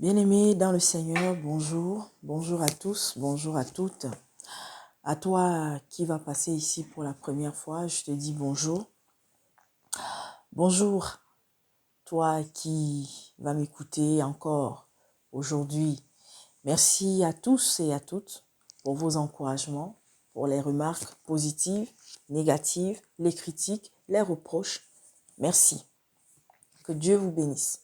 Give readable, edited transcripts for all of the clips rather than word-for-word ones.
Bien-aimés dans le Seigneur, bonjour. Bonjour à tous, bonjour à toutes. À toi qui va passer ici pour la première fois, je te dis bonjour. Bonjour, toi qui va m'écouter encore aujourd'hui. Merci à tous et à toutes pour vos encouragements, pour les remarques positives, négatives, les critiques, les reproches. Merci. Que Dieu vous bénisse.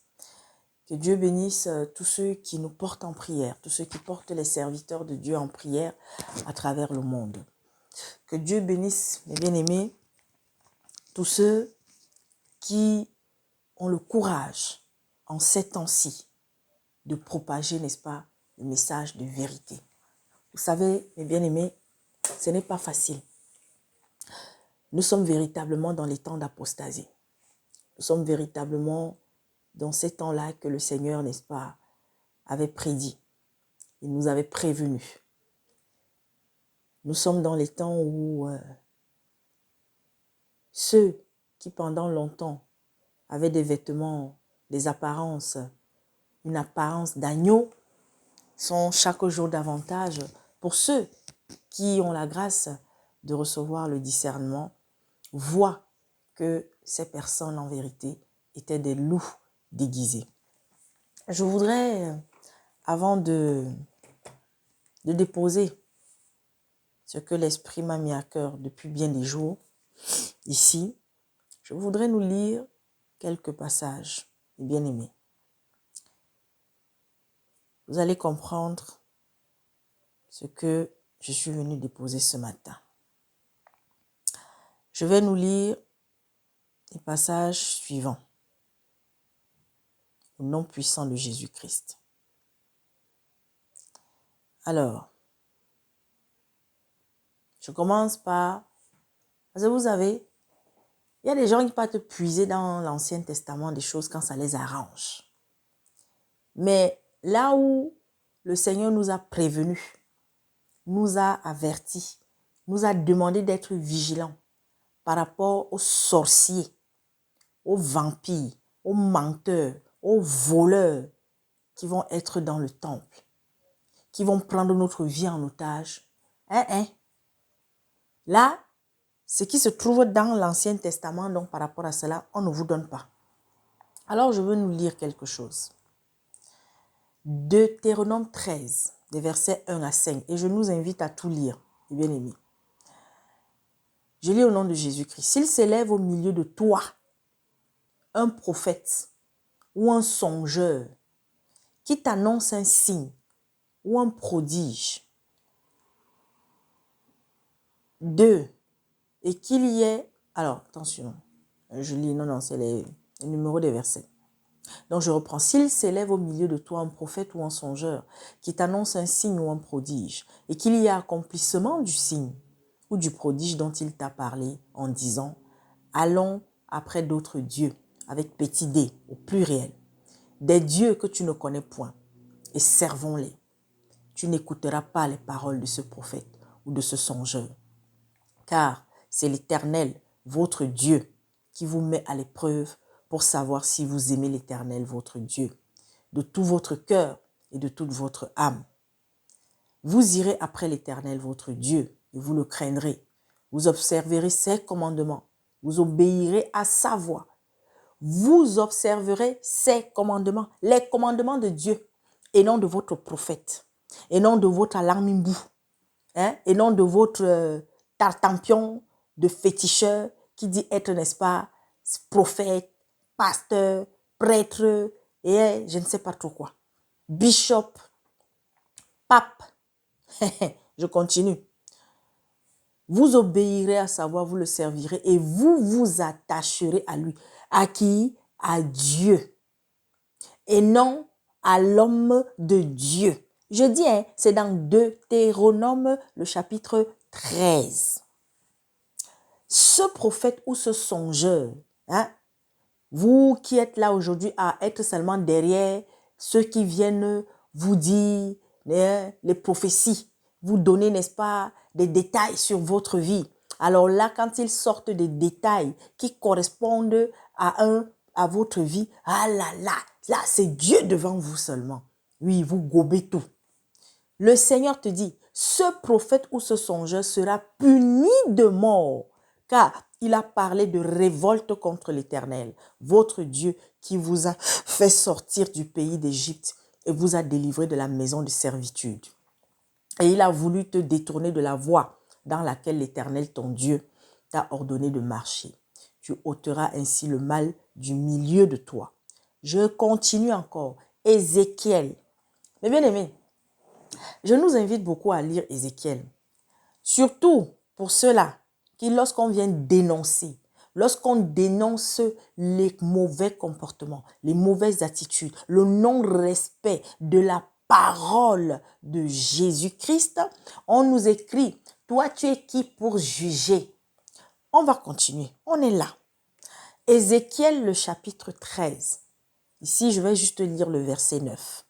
Que Dieu bénisse tous ceux qui nous portent en prière, tous ceux qui portent les serviteurs de Dieu en prière à travers le monde. Que Dieu bénisse, mes bien-aimés, tous ceux qui ont le courage, en ces temps-ci, de propager, n'est-ce pas, le message de vérité. Vous savez, mes bien-aimés, ce n'est pas facile. Nous sommes véritablement dans les temps d'apostasie. Nous sommes véritablement dans ces temps-là que le Seigneur, n'est-ce pas, avait prédit. Il nous avait prévenus. Nous sommes dans les temps où ceux qui pendant longtemps avaient des vêtements, des apparences, une apparence d'agneau, sont chaque jour davantage pour ceux qui ont la grâce de recevoir le discernement, voient que ces personnes en vérité étaient des loups déguisés. Je voudrais, avant de déposer ce que l'Esprit m'a mis à cœur depuis bien des jours, ici, je voudrais nous lire quelques passages, bien-aimés. Vous allez comprendre ce que je suis venu déposer ce matin. Je vais nous lire les passages suivants. Au nom puissant de Jésus-Christ. Alors, je commence par... Parce que vous savez, il y a des gens qui partent puiser dans l'Ancien Testament des choses quand ça les arrange. Mais là où le Seigneur nous a prévenus, nous a avertis, nous a demandé d'être vigilants par rapport aux sorciers, aux vampires, aux menteurs, aux voleurs qui vont être dans le temple, qui vont prendre notre vie en otage. Là, ce qui se trouve dans l'Ancien Testament, donc par rapport à cela, on ne vous donne pas. Alors, je veux nous lire quelque chose. Deutéronome 13, des versets 1 à 5. Et je nous invite à tout lire, bien aimés. Je lis au nom de Jésus-Christ. S'il s'élève au milieu de toi un prophète ou un songeur qui t'annonce un signe ou un prodige, 2, et qu'il y ait... Alors, attention, je lis, non, c'est les numéros des versets. Donc, je reprends. S'il s'élève au milieu de toi un prophète ou un songeur qui t'annonce un signe ou un prodige, et qu'il y ait accomplissement du signe ou du prodige dont il t'a parlé en disant « Allons après d'autres dieux » avec petit d au pluriel, des dieux que tu ne connais point, et servons-les. Tu n'écouteras pas les paroles de ce prophète ou de ce songeur, car c'est l'Éternel, votre Dieu, qui vous met à l'épreuve pour savoir si vous aimez l'Éternel, votre Dieu, de tout votre cœur et de toute votre âme. Vous irez après l'Éternel, votre Dieu, et vous le craindrez. Vous observerez ses commandements, vous obéirez à sa voix. Vous observerez ses commandements, les commandements de Dieu, et non de votre prophète, et non de votre alarmimbou, et non de votre tartampion de féticheur qui dit être, n'est-ce pas, prophète, pasteur, prêtre, et je ne sais pas trop quoi. Bishop, pape. Je continue. Vous obéirez à sa voix, vous le servirez et vous vous attacherez à lui. À qui? À Dieu. Et non à l'homme de Dieu. Je dis, c'est dans Deutéronome, le chapitre 13. Ce prophète ou ce songeur, vous qui êtes là aujourd'hui à être seulement derrière ceux qui viennent vous dire les prophéties, vous donner, n'est-ce pas, des détails sur votre vie. Alors là, quand ils sortent des détails qui correspondent à votre vie, ah là, c'est Dieu devant vous seulement. Oui, vous gobez tout. Le Seigneur te dit, ce prophète ou ce songeur sera puni de mort, car il a parlé de révolte contre l'Éternel, votre Dieu, qui vous a fait sortir du pays d'Égypte et vous a délivré de la maison de servitude. Et il a voulu te détourner de la voie dans laquelle l'Éternel, ton Dieu, t'a ordonné de marcher. Tu ôteras ainsi le mal du milieu de toi. Je continue encore. Ézéchiel. Mais bien aimé, je nous invite beaucoup à lire Ézéchiel. Surtout pour ceux-là qui, lorsqu'on vient dénoncer, lorsqu'on dénonce les mauvais comportements, les mauvaises attitudes, le non-respect de la parole de Jésus-Christ, on nous écrit, toi tu es qui pour juger? On va continuer, on est là. Ézéchiel le chapitre 13. Ici, je vais juste lire le verset 9.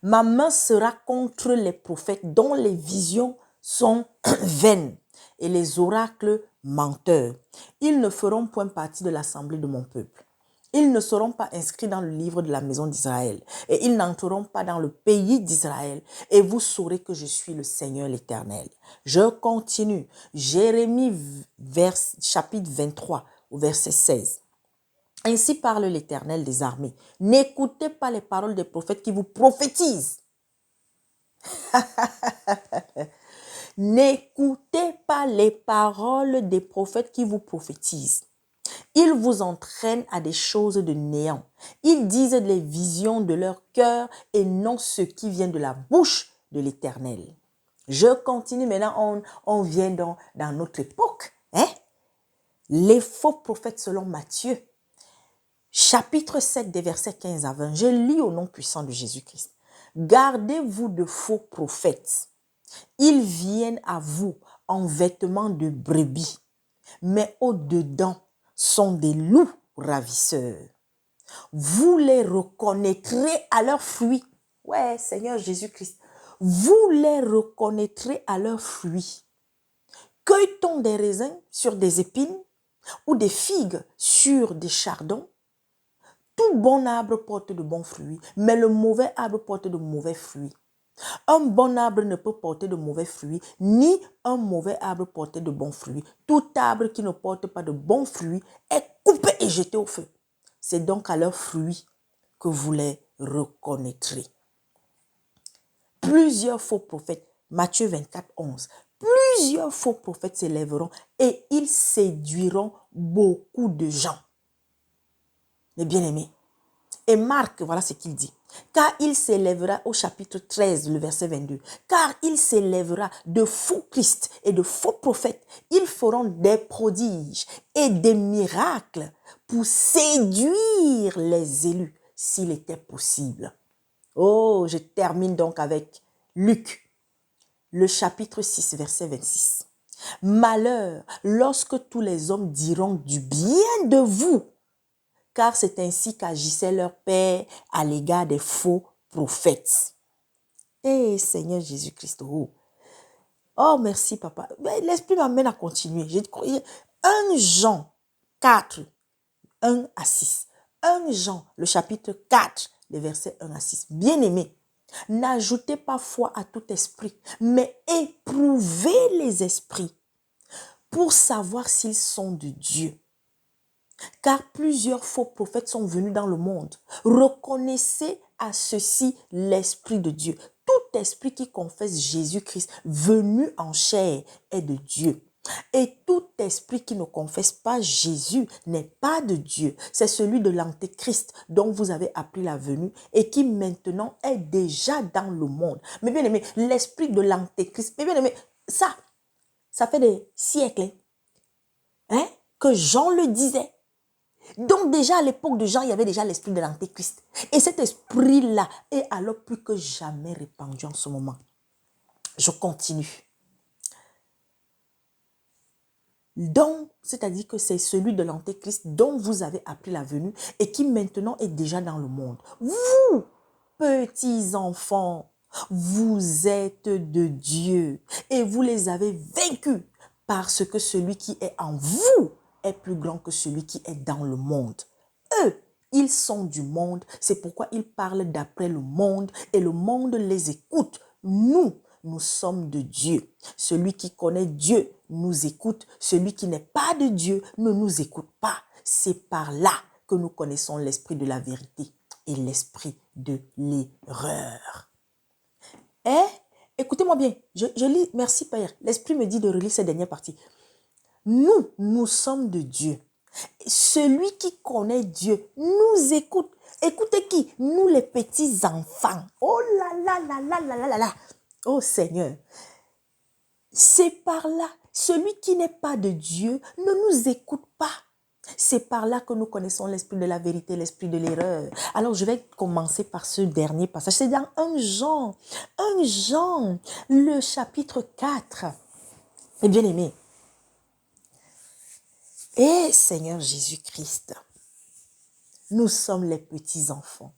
Ma main sera contre les prophètes dont les visions sont vaines et les oracles menteurs. Ils ne feront point partie de l'assemblée de mon peuple. Ils ne seront pas inscrits dans le livre de la maison d'Israël et ils n'entreront pas dans le pays d'Israël et vous saurez que je suis le Seigneur l'Éternel. Je continue. Jérémie chapitre 23 au verset 16. Ainsi parle l'Éternel des armées. N'écoutez pas les paroles des prophètes qui vous prophétisent. N'écoutez pas les paroles des prophètes qui vous prophétisent. Ils vous entraînent à des choses de néant. Ils disent les visions de leur cœur et non ce qui vient de la bouche de l'Éternel. Je continue maintenant, on vient dans notre époque. Les faux prophètes selon Matthieu. Chapitre 7 des versets 15 à 20. Je lis au nom puissant de Jésus-Christ. Gardez-vous de faux prophètes. Ils viennent à vous en vêtements de brebis, mais au-dedans sont des loups ravisseurs. Vous les reconnaîtrez à leurs fruits. Ouais, Seigneur Jésus-Christ. Vous les reconnaîtrez à leurs fruits. Cueille-t-on des raisins sur des épines ou des figues sur des chardons? Tout bon arbre porte de bons fruits, mais le mauvais arbre porte de mauvais fruits. Un bon arbre ne peut porter de mauvais fruits, ni un mauvais arbre porter de bons fruits. Tout arbre qui ne porte pas de bons fruits est coupé et jeté au feu. C'est donc à leurs fruits que vous les reconnaîtrez. Plusieurs faux prophètes, Matthieu 24, 11, plusieurs faux prophètes s'élèveront et ils séduiront beaucoup de gens. Mais bien aimés, et Marc, voilà ce qu'il dit. Car il s'élèvera au chapitre 13, le verset 22. Car il s'élèvera de faux Christ et de faux prophètes. Ils feront des prodiges et des miracles pour séduire les élus s'il était possible. Oh, je termine donc avec Luc, le chapitre 6, verset 26. Malheur lorsque tous les hommes diront du bien de vous, car c'est ainsi qu'agissait leur père à l'égard des faux prophètes. Eh Seigneur Jésus-Christ, oh merci papa. L'Esprit m'amène à continuer. 1 Jean 4, 1 à 6. 1 Jean, le chapitre 4, les versets 1 à 6. Bien-aimés, n'ajoutez pas foi à tout esprit, mais éprouvez les esprits pour savoir s'ils sont de Dieu. Car plusieurs faux prophètes sont venus dans le monde. Reconnaissez à ceci l'Esprit de Dieu. Tout esprit qui confesse Jésus-Christ venu en chair est de Dieu. Et tout esprit qui ne confesse pas Jésus n'est pas de Dieu. C'est celui de l'Antéchrist dont vous avez appris la venue et qui maintenant est déjà dans le monde. Mais bien aimé, l'esprit de l'Antéchrist, mais bien aimé, ça fait des siècles que Jean le disait. Donc déjà à l'époque de Jean, il y avait déjà l'esprit de l'Antéchrist. Et cet esprit-là est alors plus que jamais répandu en ce moment. Je continue. Donc, c'est-à-dire que c'est celui de l'Antéchrist dont vous avez appris la venue et qui maintenant est déjà dans le monde. Vous, petits enfants, vous êtes de Dieu et vous les avez vaincus parce que celui qui est en vous est plus grand que celui qui est dans le monde. Eux Ils sont du monde, c'est pourquoi ils parlent d'après le monde et le monde les écoute. Nous sommes de Dieu. Celui qui connaît Dieu nous écoute. Celui qui n'est pas de Dieu ne nous écoute pas. C'est par là que nous connaissons l'esprit de la vérité et l'esprit de l'erreur. Et écoutez-moi bien, je lis, merci Père. L'esprit me dit de relire cette dernière partie. Nous sommes de Dieu. Celui qui connaît Dieu nous écoute. Écoutez qui? Nous les petits enfants. Oh là là là là là là là là. Oh Seigneur. C'est par là. Celui qui n'est pas de Dieu ne nous écoute pas. C'est par là que nous connaissons l'esprit de la vérité, l'esprit de l'erreur. Alors, je vais commencer par ce dernier passage. C'est dans 1 Jean, le chapitre 4. Et bien aimé. Et Seigneur Jésus-Christ, nous sommes les petits-enfants.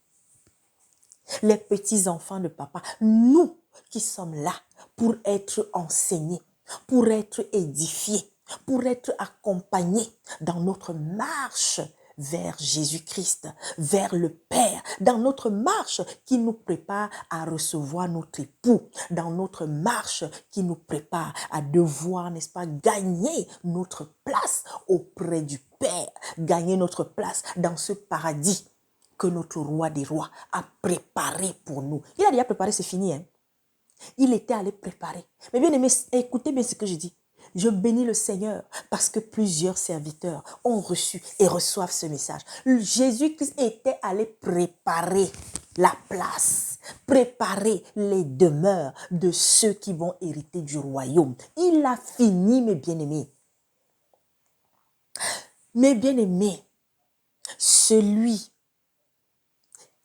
Les petits-enfants de papa. Nous qui sommes là pour être enseignés, pour être édifiés, pour être accompagnés dans notre marche vers Jésus-Christ, vers le Père, dans notre marche qui nous prépare à recevoir notre époux, dans notre marche qui nous prépare à devoir, n'est-ce pas, gagner notre place auprès du Père, gagner notre place dans ce paradis que notre roi des rois a préparé pour nous. Il a déjà préparé, c'est fini, hein? Il était allé préparer. Mais bien aimé, écoutez bien ce que je dis. Je bénis le Seigneur parce que plusieurs serviteurs ont reçu et reçoivent ce message. Jésus-Christ était allé préparer la place, préparer les demeures de ceux qui vont hériter du royaume. Il a fini, mes bien-aimés. Mes bien-aimés, celui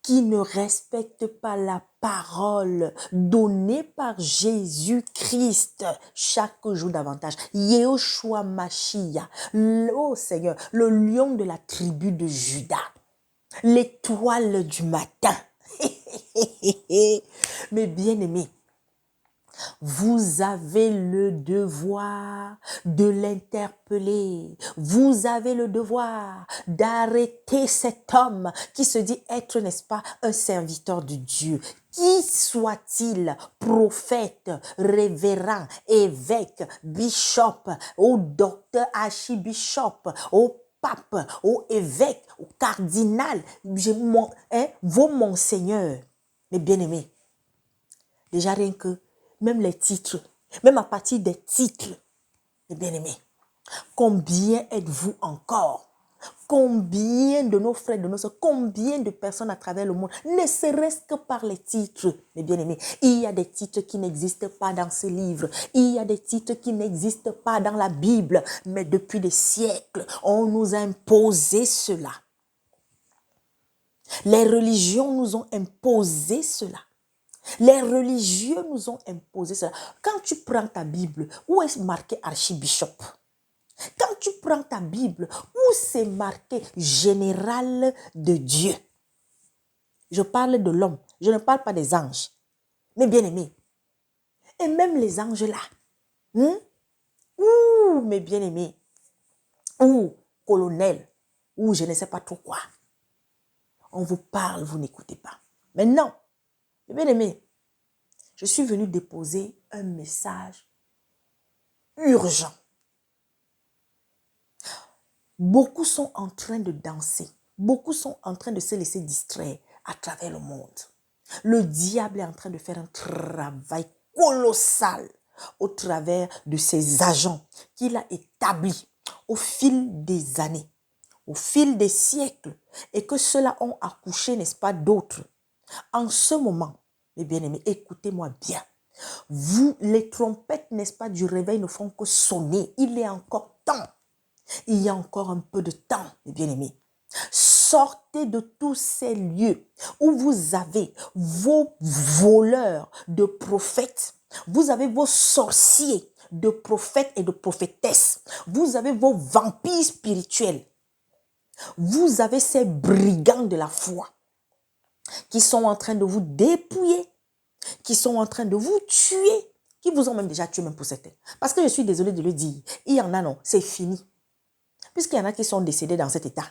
qui ne respecte pas la parole donnée par Jésus-Christ chaque jour davantage. Yehoshua Mashiach, oh Seigneur, le lion de la tribu de Juda, l'étoile du matin. Mes bien-aimés, vous avez le devoir de l'interpeller. Vous avez le devoir d'arrêter cet homme qui se dit être, n'est-ce pas, un serviteur de Dieu. Qui soit-il, prophète, révérend, évêque, bishop, ou docteur archibishop, au pape, au évêque, au cardinal, vos monseigneurs, mes bien-aimés. Déjà rien que même les titres, même à partir des titres, mes bien-aimés, combien êtes-vous encore? Combien de nos frères, de nos soeurs, combien de personnes à travers le monde, ne serait-ce que par les titres, mes bien-aimés. Il y a des titres qui n'existent pas dans ces livres. Il y a des titres qui n'existent pas dans la Bible. Mais depuis des siècles, on nous a imposé cela. Les religions nous ont imposé cela. Les religieux nous ont imposé cela. Quand tu prends ta Bible, où est marqué archibishop? Quand tu prends ta Bible, où c'est marqué général de Dieu? Je parle de l'homme, je ne parle pas des anges. Mais bien aimés, et même les anges là, ouh, mes bien aimés, ou colonel, ou je ne sais pas trop quoi. On vous parle, vous n'écoutez pas. Mais non, bien aimés, je suis venu déposer un message urgent. Beaucoup sont en train de danser. Beaucoup sont en train de se laisser distraire à travers le monde. Le diable est en train de faire un travail colossal au travers de ses agents qu'il a établis au fil des années, au fil des siècles, et que ceux-là ont accouché, n'est-ce pas, d'autres. En ce moment, mes bien-aimés, écoutez-moi bien. Vous, les trompettes, n'est-ce pas, du réveil ne font que sonner. Il est encore temps. Il y a encore un peu de temps, mes bien-aimés. Sortez de tous ces lieux où vous avez vos voleurs de prophètes. Vous avez vos sorciers de prophètes et de prophétesses. Vous avez vos vampires spirituels. Vous avez ces brigands de la foi qui sont en train de vous dépouiller, qui sont en train de vous tuer, qui vous ont même déjà tué même pour certains. Parce que je suis désolée de le dire, il y en a non, c'est fini. Puisqu'il y en a qui sont décédés dans cet état.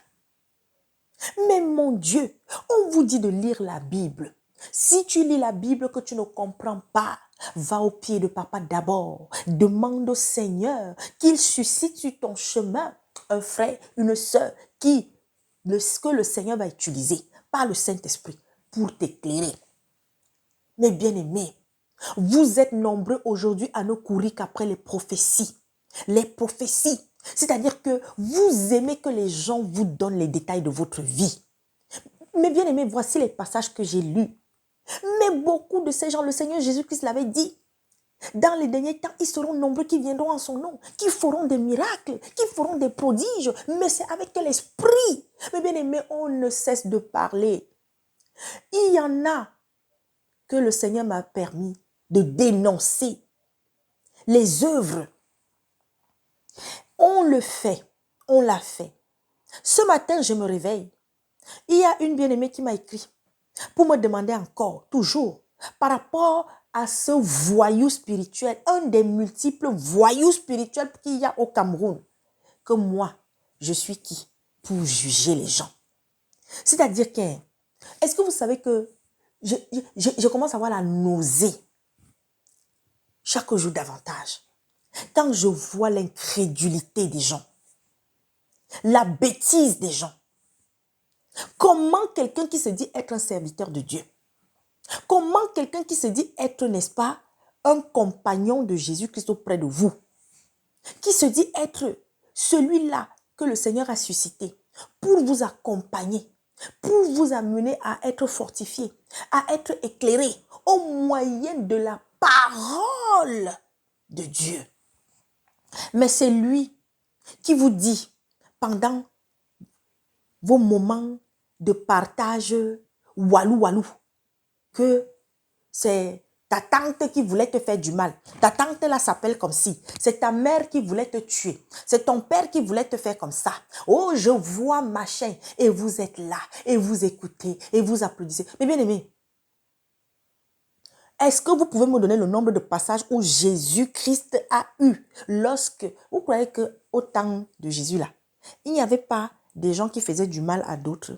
Mais mon Dieu, on vous dit de lire la Bible. Si tu lis la Bible que tu ne comprends pas, va au pied de papa d'abord. Demande au Seigneur qu'il suscite sur ton chemin un frère, une sœur que le Seigneur va utiliser par le Saint-Esprit pour t'éclairer. Mes bien-aimés, vous êtes nombreux aujourd'hui à ne courir qu'après les prophéties. Les prophéties, c'est-à-dire que vous aimez que les gens vous donnent les détails de votre vie. Mais bien aimés, voici les passages que j'ai lus. Mais beaucoup de ces gens, le Seigneur Jésus-Christ l'avait dit. Dans les derniers temps, ils seront nombreux qui viendront en son nom, qui feront des miracles, qui feront des prodiges. Mais c'est avec quel esprit? Mais bien aimés, on ne cesse de parler. Il y en a que le Seigneur m'a permis de dénoncer. Les œuvres, on le fait, on l'a fait. Ce matin, je me réveille. Il y a une bien-aimée qui m'a écrit pour me demander encore, toujours, par rapport à ce voyou spirituel, un des multiples voyous spirituels qu'il y a au Cameroun, que moi, je suis qui pour juger les gens? C'est-à-dire que, est-ce que vous savez que je commence à avoir la nausée chaque jour davantage quand je vois l'incrédulité des gens, la bêtise des gens. Comment quelqu'un qui se dit être un serviteur de Dieu, comment quelqu'un qui se dit être, n'est-ce pas, un compagnon de Jésus-Christ auprès de vous, qui se dit être celui-là que le Seigneur a suscité pour vous accompagner, pour vous amener à être fortifié, à être éclairé au moyen de la parole de Dieu. Mais c'est lui qui vous dit pendant vos moments de partage walou que c'est ta tante qui voulait te faire du mal. Ta tante là s'appelle comme si. C'est ta mère qui voulait te tuer. C'est ton père qui voulait te faire comme ça. Oh, je vois machin. Et vous êtes là. Et vous écoutez. Et vous applaudissez. Mais bien aimé, est-ce que vous pouvez me donner le nombre de passages où Jésus-Christ a eu lorsque, vous croyez qu'au temps de Jésus là, il n'y avait pas des gens qui faisaient du mal à d'autres?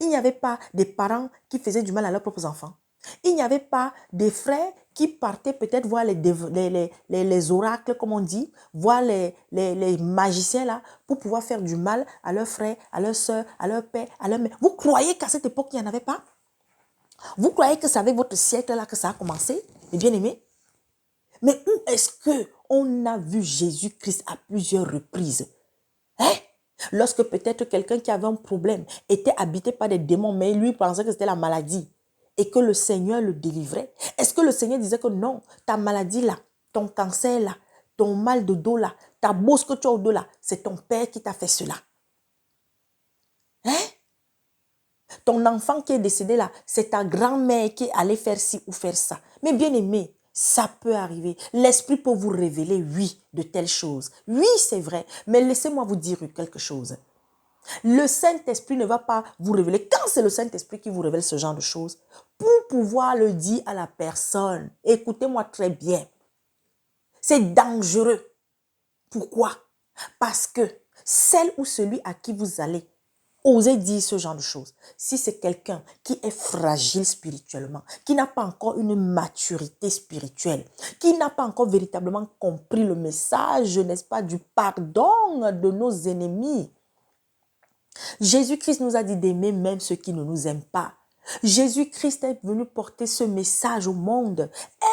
Il n'y avait pas des parents qui faisaient du mal à leurs propres enfants? Il n'y avait pas des frères qui partaient peut-être voir les oracles, comme on dit, voir les magiciens là, pour pouvoir faire du mal à leurs frères, à leurs soeurs, à leur père, à leur mère? Vous croyez qu'à cette époque, il n'y en avait pas? Vous croyez que c'est avec votre siècle là que ça a commencé, mes bien-aimés? Mais où est-ce qu'on a vu Jésus-Christ à plusieurs reprises? Hein? Lorsque peut-être quelqu'un qui avait un problème était habité par des démons, mais lui pensait que c'était la maladie et que le Seigneur le délivrait. Est-ce que le Seigneur disait que non, ta maladie là, ton cancer là, ton mal de dos là, ta bosse que tu as au dos là, c'est ton père qui t'a fait cela? Hein? Ton enfant qui est décédé là, c'est ta grand-mère qui est allée faire ci ou faire ça. Mais bien aimé, ça peut arriver. L'Esprit peut vous révéler, oui, de telles choses. Oui, c'est vrai. Mais laissez-moi vous dire quelque chose. Le Saint-Esprit ne va pas vous révéler. Quand c'est le Saint-Esprit qui vous révèle ce genre de choses, pour pouvoir le dire à la personne, écoutez-moi très bien, c'est dangereux. Pourquoi? Parce que celle ou celui à qui vous allez oser dire ce genre de choses, si c'est quelqu'un qui est fragile spirituellement, qui n'a pas encore une maturité spirituelle, qui n'a pas encore véritablement compris le message, n'est-ce pas, du pardon de nos ennemis. Jésus-Christ nous a dit d'aimer même ceux qui ne nous aiment pas. Jésus-Christ est venu porter ce message au monde.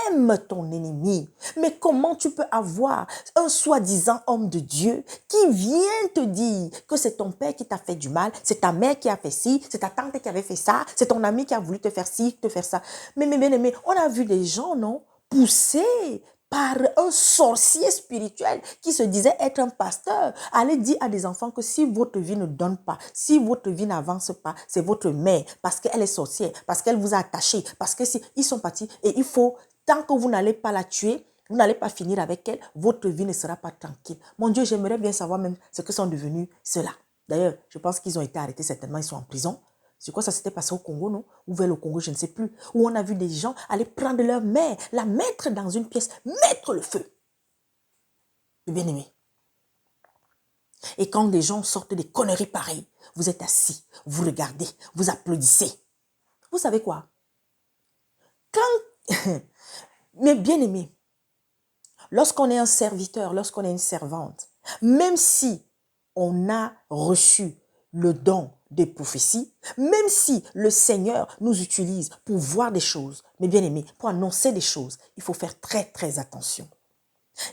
Aime ton ennemi. Mais comment tu peux avoir un soi-disant homme de Dieu qui vient te dire que c'est ton père qui t'a fait du mal, c'est ta mère qui a fait ci, c'est ta tante qui avait fait ça, c'est ton ami qui a voulu te faire ci, te faire ça. Mais bien aimé, on a vu des gens, non, poussés par un sorcier spirituel qui se disait être un pasteur, allez dire à des enfants que si votre vie ne donne pas, si votre vie n'avance pas, c'est votre mère, parce qu'elle est sorcière, parce qu'elle vous a attaché, parce que si ils sont partis, et il faut, tant que vous n'allez pas la tuer, vous n'allez pas finir avec elle, votre vie ne sera pas tranquille. Mon Dieu, j'aimerais bien savoir même ce que sont devenus ceux-là. D'ailleurs, je pense qu'ils ont été arrêtés certainement, ils sont en prison. C'est quoi, ça s'était passé au Congo, non? Ou vers le Congo, je ne sais plus. Où on a vu des gens aller prendre leur mère, la mettre dans une pièce, mettre le feu. Bien aimé. Et quand des gens sortent des conneries pareilles, vous êtes assis, vous regardez, vous applaudissez. Vous savez quoi? Quand, mes bien-aimés, lorsqu'on est un serviteur, lorsqu'on est une servante, même si on a reçu le don des prophéties, même si le Seigneur nous utilise pour voir des choses, mes bien-aimés, pour annoncer des choses, il faut faire très, très attention.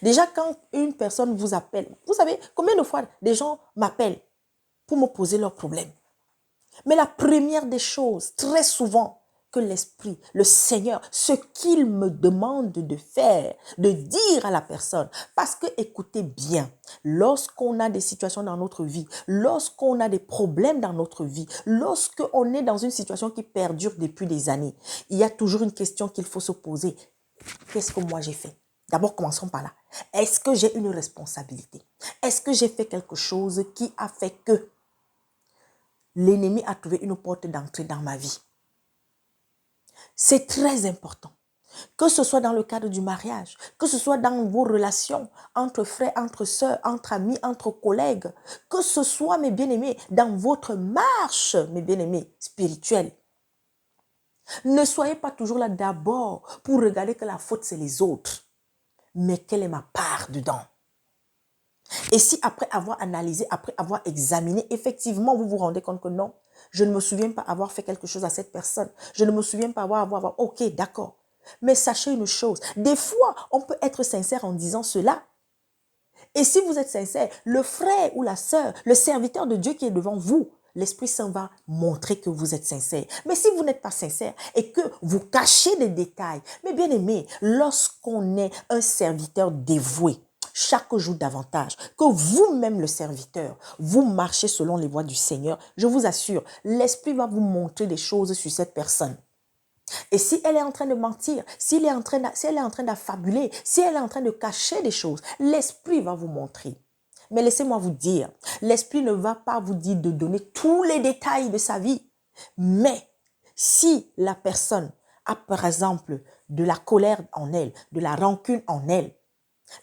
Déjà, quand une personne vous appelle, vous savez combien de fois des gens m'appellent pour me poser leurs problèmes. Mais la première des choses, très souvent, que l'Esprit, le Seigneur, ce qu'il me demande de faire, de dire à la personne. Parce que, écoutez bien, lorsqu'on a des situations dans notre vie, lorsqu'on a des problèmes dans notre vie, lorsqu'on est dans une situation qui perdure depuis des années, il y a toujours une question qu'il faut se poser. Qu'est-ce que moi j'ai fait? D'abord, commençons par là. Est-ce que j'ai une responsabilité? Est-ce que j'ai fait quelque chose qui a fait que l'ennemi a trouvé une porte d'entrée dans ma vie? C'est très important. Que ce soit dans le cadre du mariage, que ce soit dans vos relations entre frères, entre sœurs, entre amis, entre collègues, que ce soit, mes bien-aimés, dans votre marche, mes bien-aimés, spirituelle. Ne soyez pas toujours là d'abord pour regarder que la faute, c'est les autres. Mais quelle est ma part dedans? Et si après avoir analysé, après avoir examiné, effectivement, vous vous rendez compte que non, je ne me souviens pas avoir fait quelque chose à cette personne. Je ne me souviens pas avoir ok, d'accord. Mais sachez une chose, des fois, on peut être sincère en disant cela. Et si vous êtes sincère, le frère ou la sœur, le serviteur de Dieu qui est devant vous, l'Esprit Saint va montrer que vous êtes sincère. Mais si vous n'êtes pas sincère et que vous cachez des détails, mais bien aimé, lorsqu'on est un serviteur dévoué, chaque jour davantage, que vous-même le serviteur, vous marchez selon les voies du Seigneur, je vous assure, l'Esprit va vous montrer des choses sur cette personne. Et si elle est en train de mentir, si elle est en train d'affabuler, si elle est en train de cacher des choses, l'Esprit va vous montrer. Mais laissez-moi vous dire, l'Esprit ne va pas vous dire de donner tous les détails de sa vie. Mais si la personne a par exemple de la colère en elle, de la rancune en elle,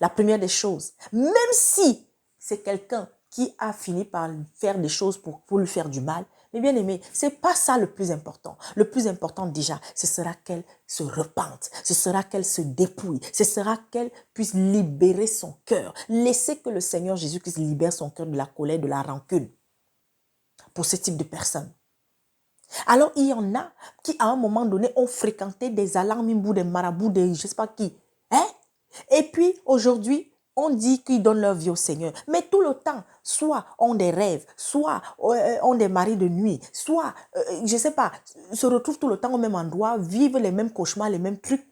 la première des choses, même si c'est quelqu'un qui a fini par faire des choses pour lui faire du mal, mais bien aimé, c'est pas ça le plus important. Le plus important déjà, ce sera qu'elle se repente, ce sera qu'elle se dépouille, ce sera qu'elle puisse libérer son cœur. Laissez que le Seigneur Jésus-Christ libère son cœur de la colère, de la rancune pour ce type de personnes. Alors, il y en a qui, à un moment donné, ont fréquenté des alarmimbous, des marabouts, des je ne sais pas qui. Hein? Et puis, aujourd'hui, on dit qu'ils donnent leur vie au Seigneur. Mais tout le temps, soit ont des rêves, soit ont des maris de nuit, soit, je ne sais pas, se retrouvent tout le temps au même endroit, vivent les mêmes cauchemars, les mêmes trucs.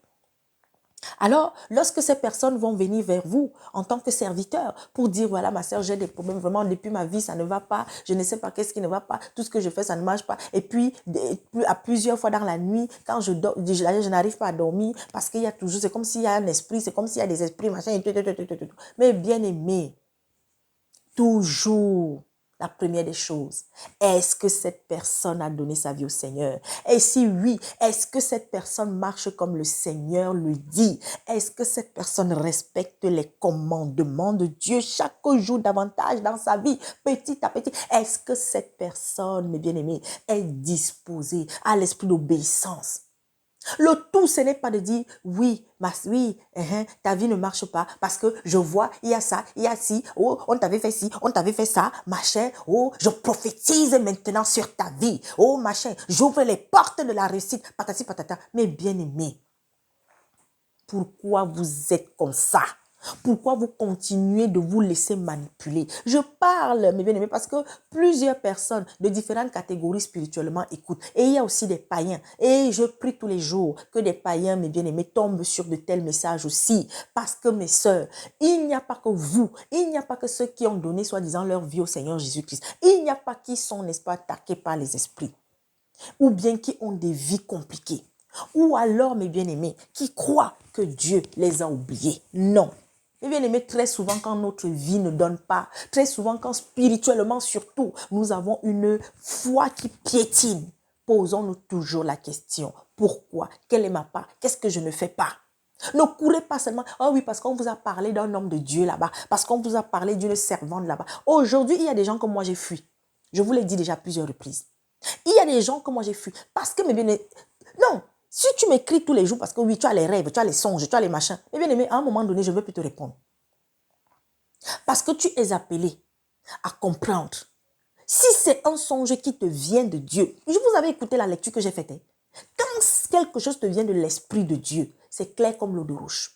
Alors, lorsque ces personnes vont venir vers vous en tant que serviteur pour dire, voilà, ma soeur, j'ai des problèmes, vraiment, depuis ma vie, ça ne va pas, je ne sais pas qu'est-ce qui ne va pas, tout ce que je fais, ça ne marche pas. Et puis, à plusieurs fois dans la nuit, quand je dors, je n'arrive pas à dormir parce qu'il y a toujours, c'est comme s'il y a un esprit, c'est comme s'il y a des esprits, machin, et tout. Mais bien aimé, toujours la première des choses, est-ce que cette personne a donné sa vie au Seigneur? Et si oui, est-ce que cette personne marche comme le Seigneur lui dit? Est-ce que cette personne respecte les commandements de Dieu chaque jour davantage dans sa vie, petit à petit? Est-ce que cette personne, mes bien-aimés, est disposée à l'esprit d'obéissance? Le tout, ce n'est pas de dire, oui, ta vie ne marche pas parce que je vois, il y a ça, il y a ci, oh, on t'avait fait ci, on t'avait fait ça, machin, oh, je prophétise maintenant sur ta vie, oh, machin, j'ouvre les portes de la réussite, patati patata. Mais bien aimé, pourquoi vous êtes comme ça? Pourquoi vous continuez de vous laisser manipuler? Je parle, mes bien-aimés, parce que plusieurs personnes de différentes catégories spirituellement écoutent. Et il y a aussi des païens. Et je prie tous les jours que des païens, mes bien-aimés, tombent sur de tels messages aussi. Parce que, mes sœurs, il n'y a pas que vous, il n'y a pas que ceux qui ont donné soi-disant leur vie au Seigneur Jésus-Christ. Il n'y a pas qui sont, n'est-ce pas, attaqués par les esprits. Ou bien qui ont des vies compliquées. Ou alors, mes bien-aimés, qui croient que Dieu les a oubliés. Non. Mes bien-aimés, très souvent, quand notre vie ne donne pas, très souvent, quand spirituellement surtout, nous avons une foi qui piétine, posons-nous toujours la question. Pourquoi? Quelle est ma part? Qu'est-ce que je ne fais pas? Ne courez pas seulement, oh oui, parce qu'on vous a parlé d'un homme de Dieu là-bas, parce qu'on vous a parlé d'une servante là-bas. Aujourd'hui, il y a des gens comme moi, j'ai fui. Je vous l'ai dit déjà plusieurs reprises. Il y a des gens comme moi, j'ai fui. Parce que, mes bien-aimés, non, si tu m'écris tous les jours, parce que oui, tu as les rêves, tu as les songes, tu as les machins, mes bien-aimés, à un moment donné, je ne veux plus te répondre. Parce que tu es appelé à comprendre. Si c'est un songe qui te vient de Dieu, je vous avais écouté la lecture que j'ai faite. Quand quelque chose te vient de l'Esprit de Dieu, c'est clair comme l'eau de roche.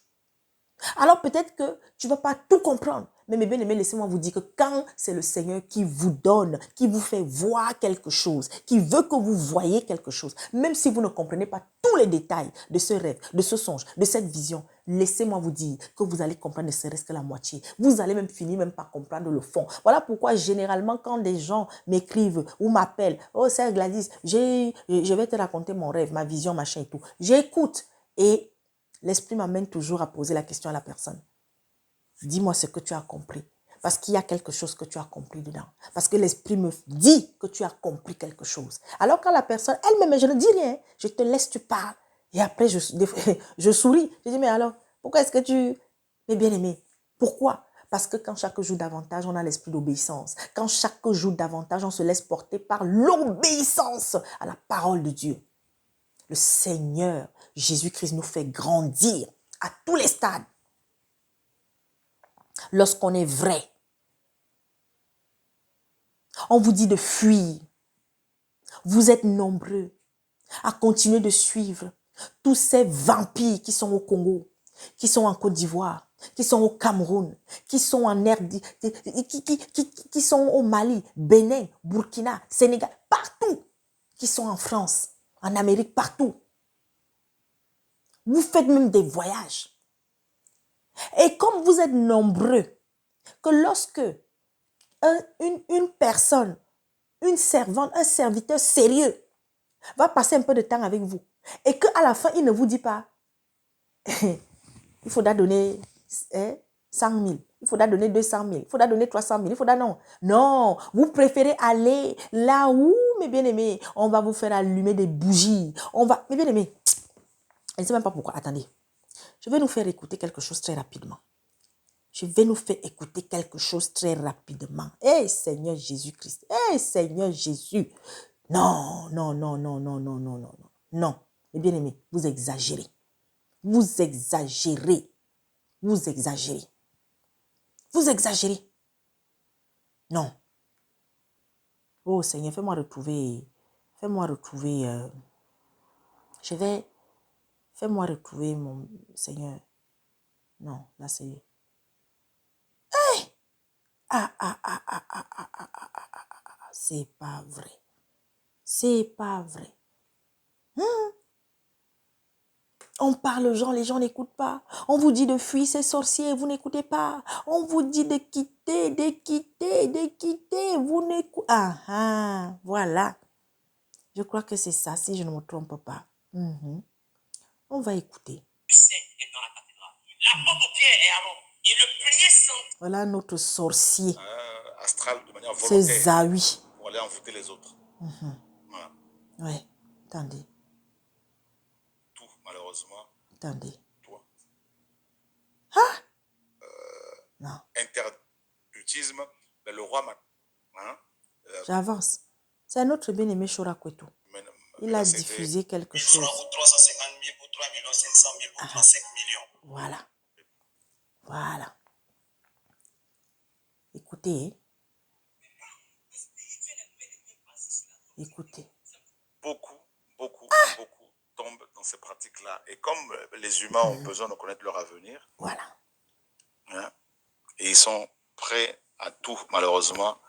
Alors peut-être que tu ne vas pas tout comprendre. Mais mes bien-aimés, laissez-moi vous dire que quand c'est le Seigneur qui vous donne, qui vous fait voir quelque chose, qui veut que vous voyez quelque chose, même si vous ne comprenez pas tous les détails de ce rêve, de ce songe, de cette vision, laissez-moi vous dire que vous allez comprendre ne serait-ce que la moitié. Vous allez même finir même par comprendre le fond. Voilà pourquoi généralement quand des gens m'écrivent ou m'appellent, « Oh, c'est Gladys, je vais te raconter mon rêve, ma vision, machin et tout. » J'écoute et l'esprit m'amène toujours à poser la question à la personne. Dis-moi ce que tu as compris. Parce qu'il y a quelque chose que tu as compris dedans. Parce que l'esprit me dit que tu as compris quelque chose. Alors quand la personne, elle-même, je ne dis rien, je te laisse, tu parles. Et après, je souris. Je dis, mais alors, pourquoi est-ce que tu... Mais bien aimé, pourquoi? Parce que quand chaque jour davantage, on a l'esprit d'obéissance. Quand chaque jour davantage, on se laisse porter par l'obéissance à la parole de Dieu. Le Seigneur, Jésus-Christ, nous fait grandir à tous les stades. Lorsqu'on est vrai, on vous dit de fuir. Vous êtes nombreux à continuer de suivre tous ces vampires qui sont au Congo, qui sont en Côte d'Ivoire, qui sont au Cameroun, qui sont en RD, qui sont au Mali, Bénin, Burkina, Sénégal, partout, qui sont en France, en Amérique, partout. Vous faites même des voyages. Et comme vous êtes nombreux, que lorsque une personne, une servante, un serviteur sérieux va passer un peu de temps avec vous et qu'à la fin, il ne vous dit pas il faudra donner 100 000, il faudra donner 200 000, il faudra donner 300 000, il faudra non. Non, vous préférez aller là où, mes bien-aimés, on va vous faire allumer des bougies. On va, mes bien-aimés, je ne sais même pas pourquoi. Attendez, je vais nous faire écouter quelque chose très rapidement. Je vais nous faire écouter quelque chose très rapidement. Hey Seigneur Jésus-Christ. Hey Seigneur Jésus. Non, non, non, non, non, non, non, non, non. Non. Mes bien-aimés, vous exagérez. Vous exagérez. Vous exagérez. Vous exagérez. Non. Oh Seigneur, fais-moi retrouver. Fais-moi retrouver. Fais-moi retrouver mon Seigneur. Non, là c'est. Ah, ah, ah, ah, ah, ah, ah, ah, ah, ah, ah, ah, c'est pas vrai. C'est pas vrai. On parle aux gens, les gens n'écoutent pas. On vous dit de fuir ces sorciers, vous n'écoutez pas. On vous dit de quitter, de quitter, de quitter, vous n'écoutez pas. Ah, ah, voilà. Je crois que c'est ça, si je ne me trompe pas. On va écouter. Voilà notre sorcier. Astral de manière C'est volontaire. Zawi. Pour aller envoûter les autres. Voilà. Ouais, attendez. Tout, malheureusement. Attendez. Toi. Non. Intercultisme, ben, le roi J'avance. C'est notre bien-aimé Shora Kwetu. Il a diffusé quelque chose. 350 000 ou 3 500 000 ou 35 millions. Voilà. Voilà. Écoutez. Écoutez. Beaucoup tombent dans ces pratiques-là. Et comme les humains ont besoin de connaître leur avenir, voilà. Hein, et ils sont prêts à tout, malheureusement,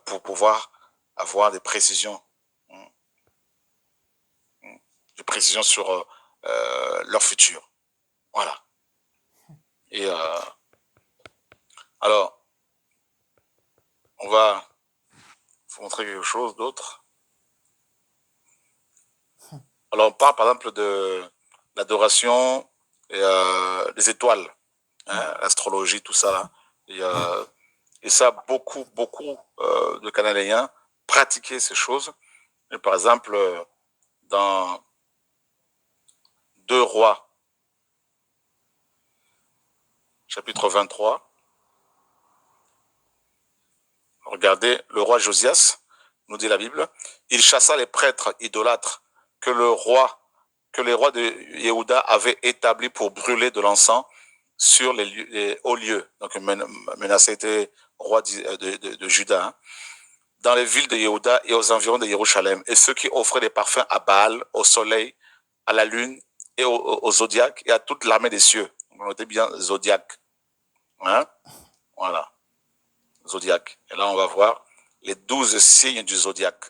pour pouvoir avoir des précisions. Des précisions sur leur futur. Voilà. Et alors, on va vous montrer quelque chose d'autre. Alors, on parle par exemple de l'adoration des étoiles, hein, l'astrologie, tout ça. Là. Et ça, beaucoup de Cananéens pratiquaient ces choses. Et par exemple, dans 2 Rois chapitre 23. Regardez, le roi Josias, nous dit la Bible, il chassa les prêtres idolâtres que les rois de Yehuda avaient établis pour brûler de l'encens sur les hauts lieux. Donc Menassé était roi de Juda, hein, dans les villes de Yehuda et aux environs de Jérusalem, et ceux qui offraient des parfums à Baal, au soleil, à la lune et au zodiaque et à toute l'armée des cieux. On notez bien zodiaque. Hein? Voilà. Zodiaque. Et là, on va voir les 12 signes du zodiaque.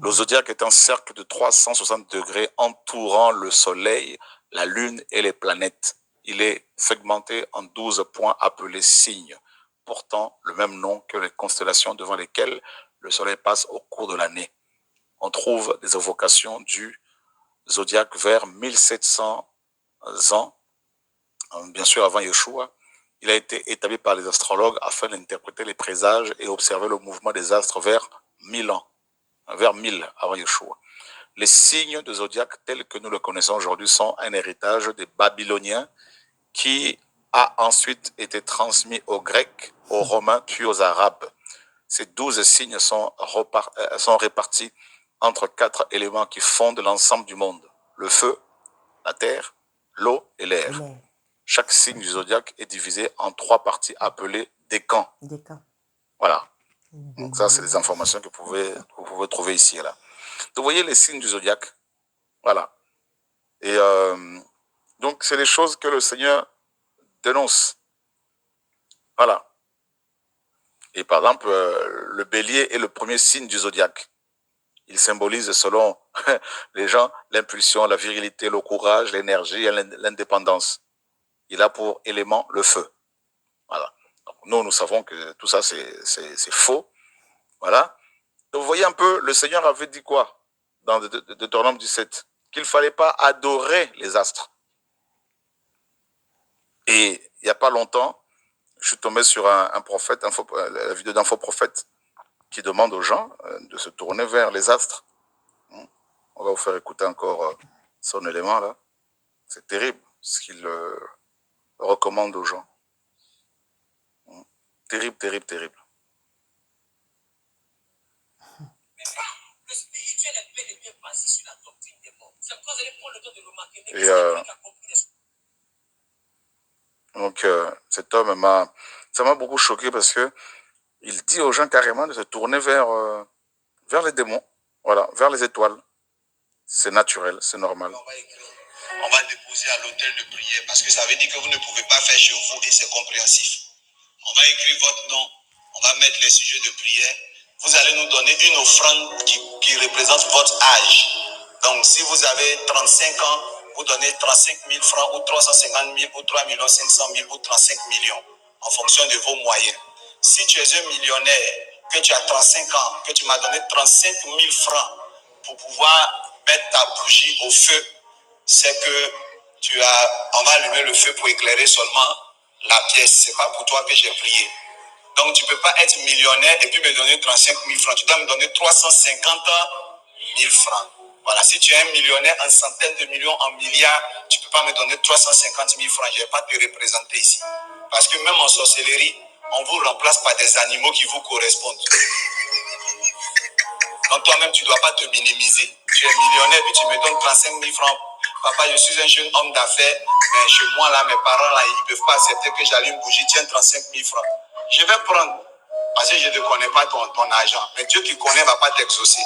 Le zodiaque est un cercle de 360 degrés entourant le soleil, la lune et les planètes. Il est segmenté en 12 points appelés signes, portant le même nom que les constellations devant lesquelles le soleil passe au cours de l'année. On trouve des évocations du zodiaque vers 1700 ans, bien sûr avant Yeshua. Il a été établi par les astrologues afin d'interpréter les présages et observer le mouvement des astres vers 1000 ans, vers 1000 avant Yeshua. Les signes de zodiaque tels que nous le connaissons aujourd'hui sont un héritage des Babyloniens qui a ensuite été transmis aux Grecs, aux Romains puis aux Arabes. Ces 12 signes sont répartis entre 4 éléments qui fondent l'ensemble du monde: le feu, la terre, l'eau et l'air. Chaque signe du zodiaque est divisé en 3 parties appelées décans. Voilà. Donc ça, c'est des informations que vous pouvez trouver ici et là. Donc, vous voyez les signes du zodiaque. Voilà. Et donc, c'est des choses que le Seigneur dénonce. Voilà. Et par exemple, le bélier est le premier signe du zodiaque. Il symbolise, selon les gens, l'impulsion, la virilité, le courage, l'énergie et l'indépendance. Il a pour élément le feu. Voilà. Donc, nous savons que tout ça, c'est faux. Voilà. Donc, vous voyez un peu, le Seigneur avait dit quoi dans Deutéronome 17? Qu'il ne fallait pas adorer les astres. Et il n'y a pas longtemps, je suis tombé sur un prophète, la vidéo d'un faux prophète qui demande aux gens de se tourner vers les astres. On va vous faire écouter encore son élément là. C'est terrible ce qu'il recommande aux gens. Terrible, terrible, terrible. Et donc cet homme ça m'a beaucoup choqué parce que il dit aux gens carrément de se tourner vers les démons, voilà, vers les étoiles. C'est naturel, c'est normal. On va déposer à l'hôtel de prière parce que ça veut dire que vous ne pouvez pas faire chez vous et c'est compréhensif. On va écrire votre nom, on va mettre les sujets de prière. Vous allez nous donner une offrande qui représente votre âge. Donc, si vous avez 35 ans, vous donnez 35 000 francs ou 350 000 ou 3 500 000 ou 35 millions en fonction de vos moyens. Si tu es un millionnaire, que tu as 35 ans, que tu m'as donné 35 000 francs pour pouvoir mettre ta bougie au feu, c'est que on va allumer le feu pour éclairer seulement la pièce. C'est pas pour toi que j'ai prié. Donc tu peux pas être millionnaire et puis me donner 35 000 francs. Tu dois me donner 350 000 francs. Voilà, si tu es un millionnaire en centaines de millions, en milliards, tu peux pas me donner 350 000 francs. Je vais pas te représenter ici. Parce que même en sorcellerie, on vous remplace par des animaux qui vous correspondent. Donc toi-même, tu ne dois pas te minimiser. Tu es millionnaire et tu me donnes 35 000 francs. Papa, je suis un jeune homme d'affaires, mais chez moi, là, mes parents, là, ils ne peuvent pas accepter que j'allume une bougie, tiens 35 000 francs. Je vais prendre, parce que je ne connais pas ton argent. Mais Dieu qui connaît ne va pas t'exaucer.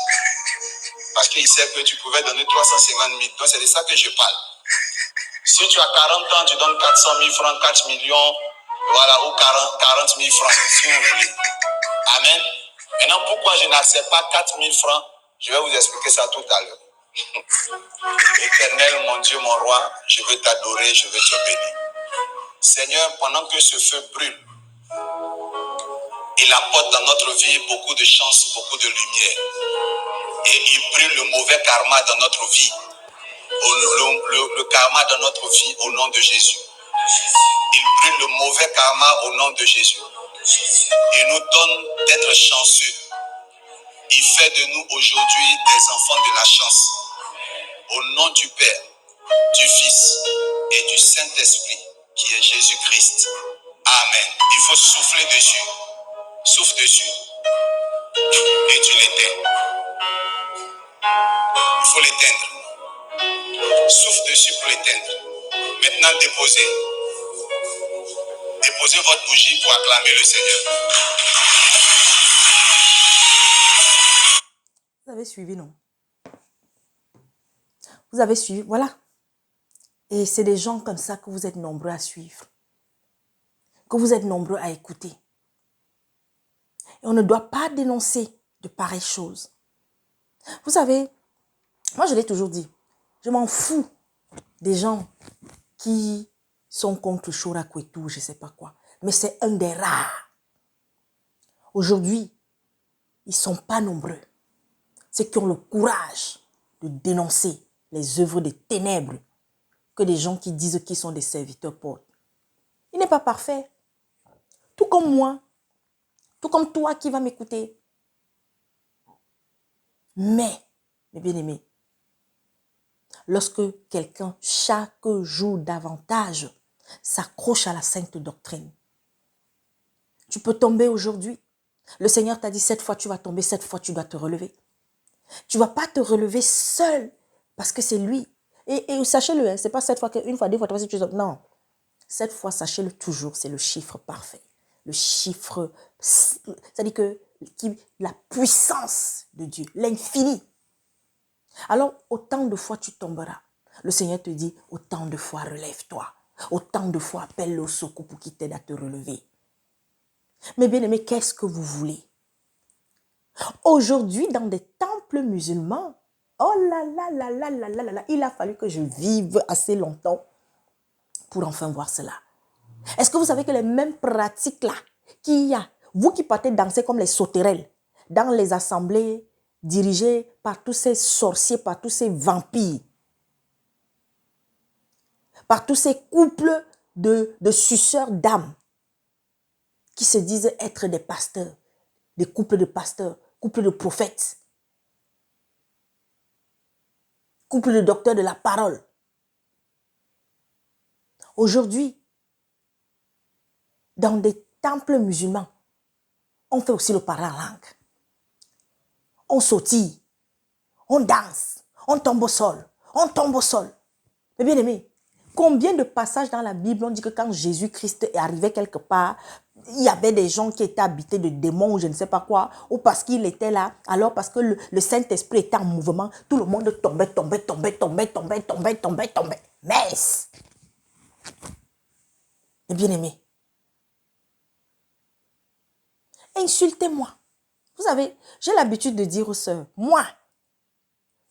Parce qu'il sait que tu pouvais donner 350 000. Donc c'est de ça que je parle. Si tu as 40 ans, tu donnes 400 000 francs, 4 millions, voilà, ou 40 000 francs, si vous voulez. Amen. Maintenant, pourquoi je n'accepte pas 4 000 francs? Je vais vous expliquer ça tout à l'heure. Éternel, mon Dieu, mon roi, je veux t'adorer, je veux te bénir. Seigneur, pendant que ce feu brûle, il apporte dans notre vie beaucoup de chance, beaucoup de lumière. Et il brûle le mauvais karma dans notre vie. Le karma dans notre vie au nom de Jésus. Il brûle le mauvais karma au nom de Jésus. Il nous donne d'être chanceux. Il fait de nous aujourd'hui des enfants de la chance. Au nom du Père, du Fils et du Saint-Esprit, qui est Jésus-Christ. Amen. Il faut souffler dessus. Souffle dessus. Et tu l'éteins. Il faut l'éteindre. Souffle dessus pour l'éteindre. Maintenant, déposez. Déposez votre bougie pour acclamer le Seigneur. Vous avez suivi, non? Vous avez suivi, voilà. Et c'est des gens comme ça que vous êtes nombreux à suivre. Que vous êtes nombreux à écouter. Et on ne doit pas dénoncer de pareilles choses. Vous savez, moi je l'ai toujours dit, je m'en fous des gens qui sont contre Chorakou et tout, je ne sais pas quoi. Mais c'est un des rares. Aujourd'hui, ils ne sont pas nombreux. Ceux qui ont le courage de dénoncer les œuvres des ténèbres que des gens qui disent qu'ils sont des serviteurs portent. Il n'est pas parfait. Tout comme moi, tout comme toi qui vas m'écouter. Mais, mes bien-aimés, lorsque quelqu'un, chaque jour davantage, s'accroche à la sainte doctrine, tu peux tomber aujourd'hui. Le Seigneur t'a dit, cette fois tu vas tomber, cette fois tu dois te relever. Tu ne vas pas te relever seul parce que c'est lui. Et sachez-le, hein, ce n'est pas cette fois qu'une fois, deux fois, trois fois, non. Cette fois, sachez-le toujours, c'est le chiffre parfait. Le chiffre, c'est-à-dire que la puissance de Dieu, l'infini. Alors, autant de fois tu tomberas. Le Seigneur te dit, autant de fois relève-toi. Autant de fois appelle au secours pour qu'il t'aide à te relever. Mais bien aimé, qu'est-ce que vous voulez? Aujourd'hui, dans des temples musulmans, oh là là là là là là là, il a fallu que je vive assez longtemps pour enfin voir cela. Est-ce que vous savez que les mêmes pratiques là qu'il y a, vous qui partez danser comme les sauterelles, dans les assemblées dirigées par tous ces sorciers, par tous ces vampires, par tous ces couples de suceurs d'âmes qui se disent être des pasteurs, des couples de pasteurs, couples de prophètes, couples de docteurs de la parole. Aujourd'hui, dans des temples musulmans, on fait aussi le parler en langue. On sautille, on danse, on tombe au sol, on tombe au sol. Mais bien aimé, combien de passages dans la Bible on dit que quand Jésus-Christ est arrivé quelque part, il y avait des gens qui étaient habités de démons ou je ne sais pas quoi, ou parce qu'il était là, alors parce que le Saint-Esprit était en mouvement, tout le monde tombait. Mais, bien aimé, insultez-moi. Vous savez, j'ai l'habitude de dire aux sœurs, moi,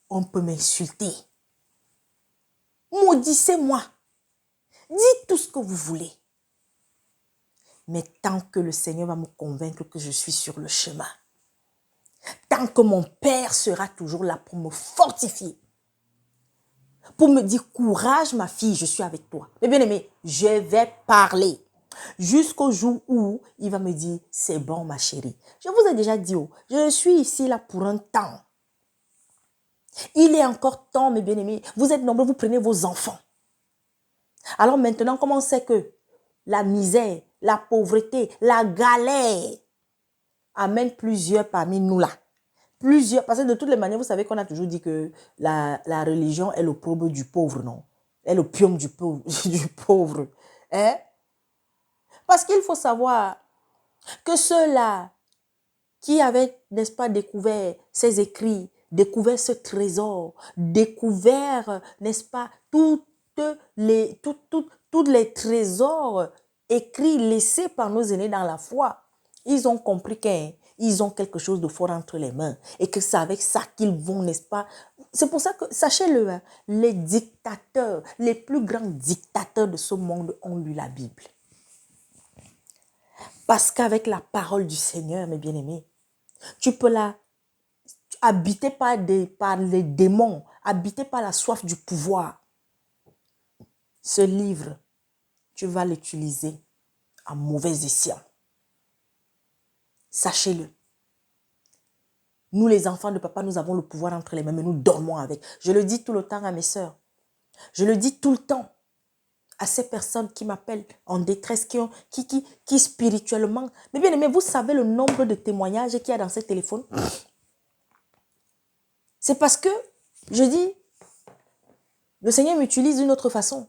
on peut m'insulter. Maudissez-moi. Dites tout ce que vous voulez. Mais tant que le Seigneur va me convaincre que je suis sur le chemin, tant que mon Père sera toujours là pour me fortifier, pour me dire, courage ma fille, je suis avec toi. Mais bien aimé, je vais parler. Jusqu'au jour où il va me dire, c'est bon ma chérie. Je vous ai déjà dit, je suis ici là pour un temps. Il est encore temps, mes bien-aimés. Vous êtes nombreux, vous prenez vos enfants. Alors maintenant, comment on sait que la misère, la pauvreté, la galère amène plusieurs parmi nous là? Plusieurs, parce que de toutes les manières, vous savez qu'on a toujours dit que la religion est l'opprobre du pauvre, non? Est l'opium du pauvre. Du pauvre. Hein? Parce qu'il faut savoir que ceux-là qui avaient, n'est-ce pas, découvert ces écrits, découvert ce trésor, découvert, n'est-ce pas, tous les trésors écrits, laissés par nos aînés dans la foi, ils ont compris qu'ils ont quelque chose de fort entre les mains et que c'est avec ça qu'ils vont, n'est-ce pas. C'est pour ça que, sachez-le, hein, les dictateurs, les plus grands dictateurs de ce monde ont lu la Bible. Parce qu'avec la parole du Seigneur, mes bien-aimés, tu peux la habiter par les démons, habiter par la soif du pouvoir. Ce livre, tu vas l'utiliser à mauvais escient. Sachez-le. Nous, les enfants de papa, nous avons le pouvoir entre les mains, mais nous dormons avec. Je le dis tout le temps à mes sœurs. Je le dis tout le temps. à ces personnes qui m'appellent en détresse, qui spirituellement... Mais bien aimé, vous savez le nombre de témoignages qu'il y a dans ces téléphones? C'est parce que, je dis, le Seigneur m'utilise d'une autre façon.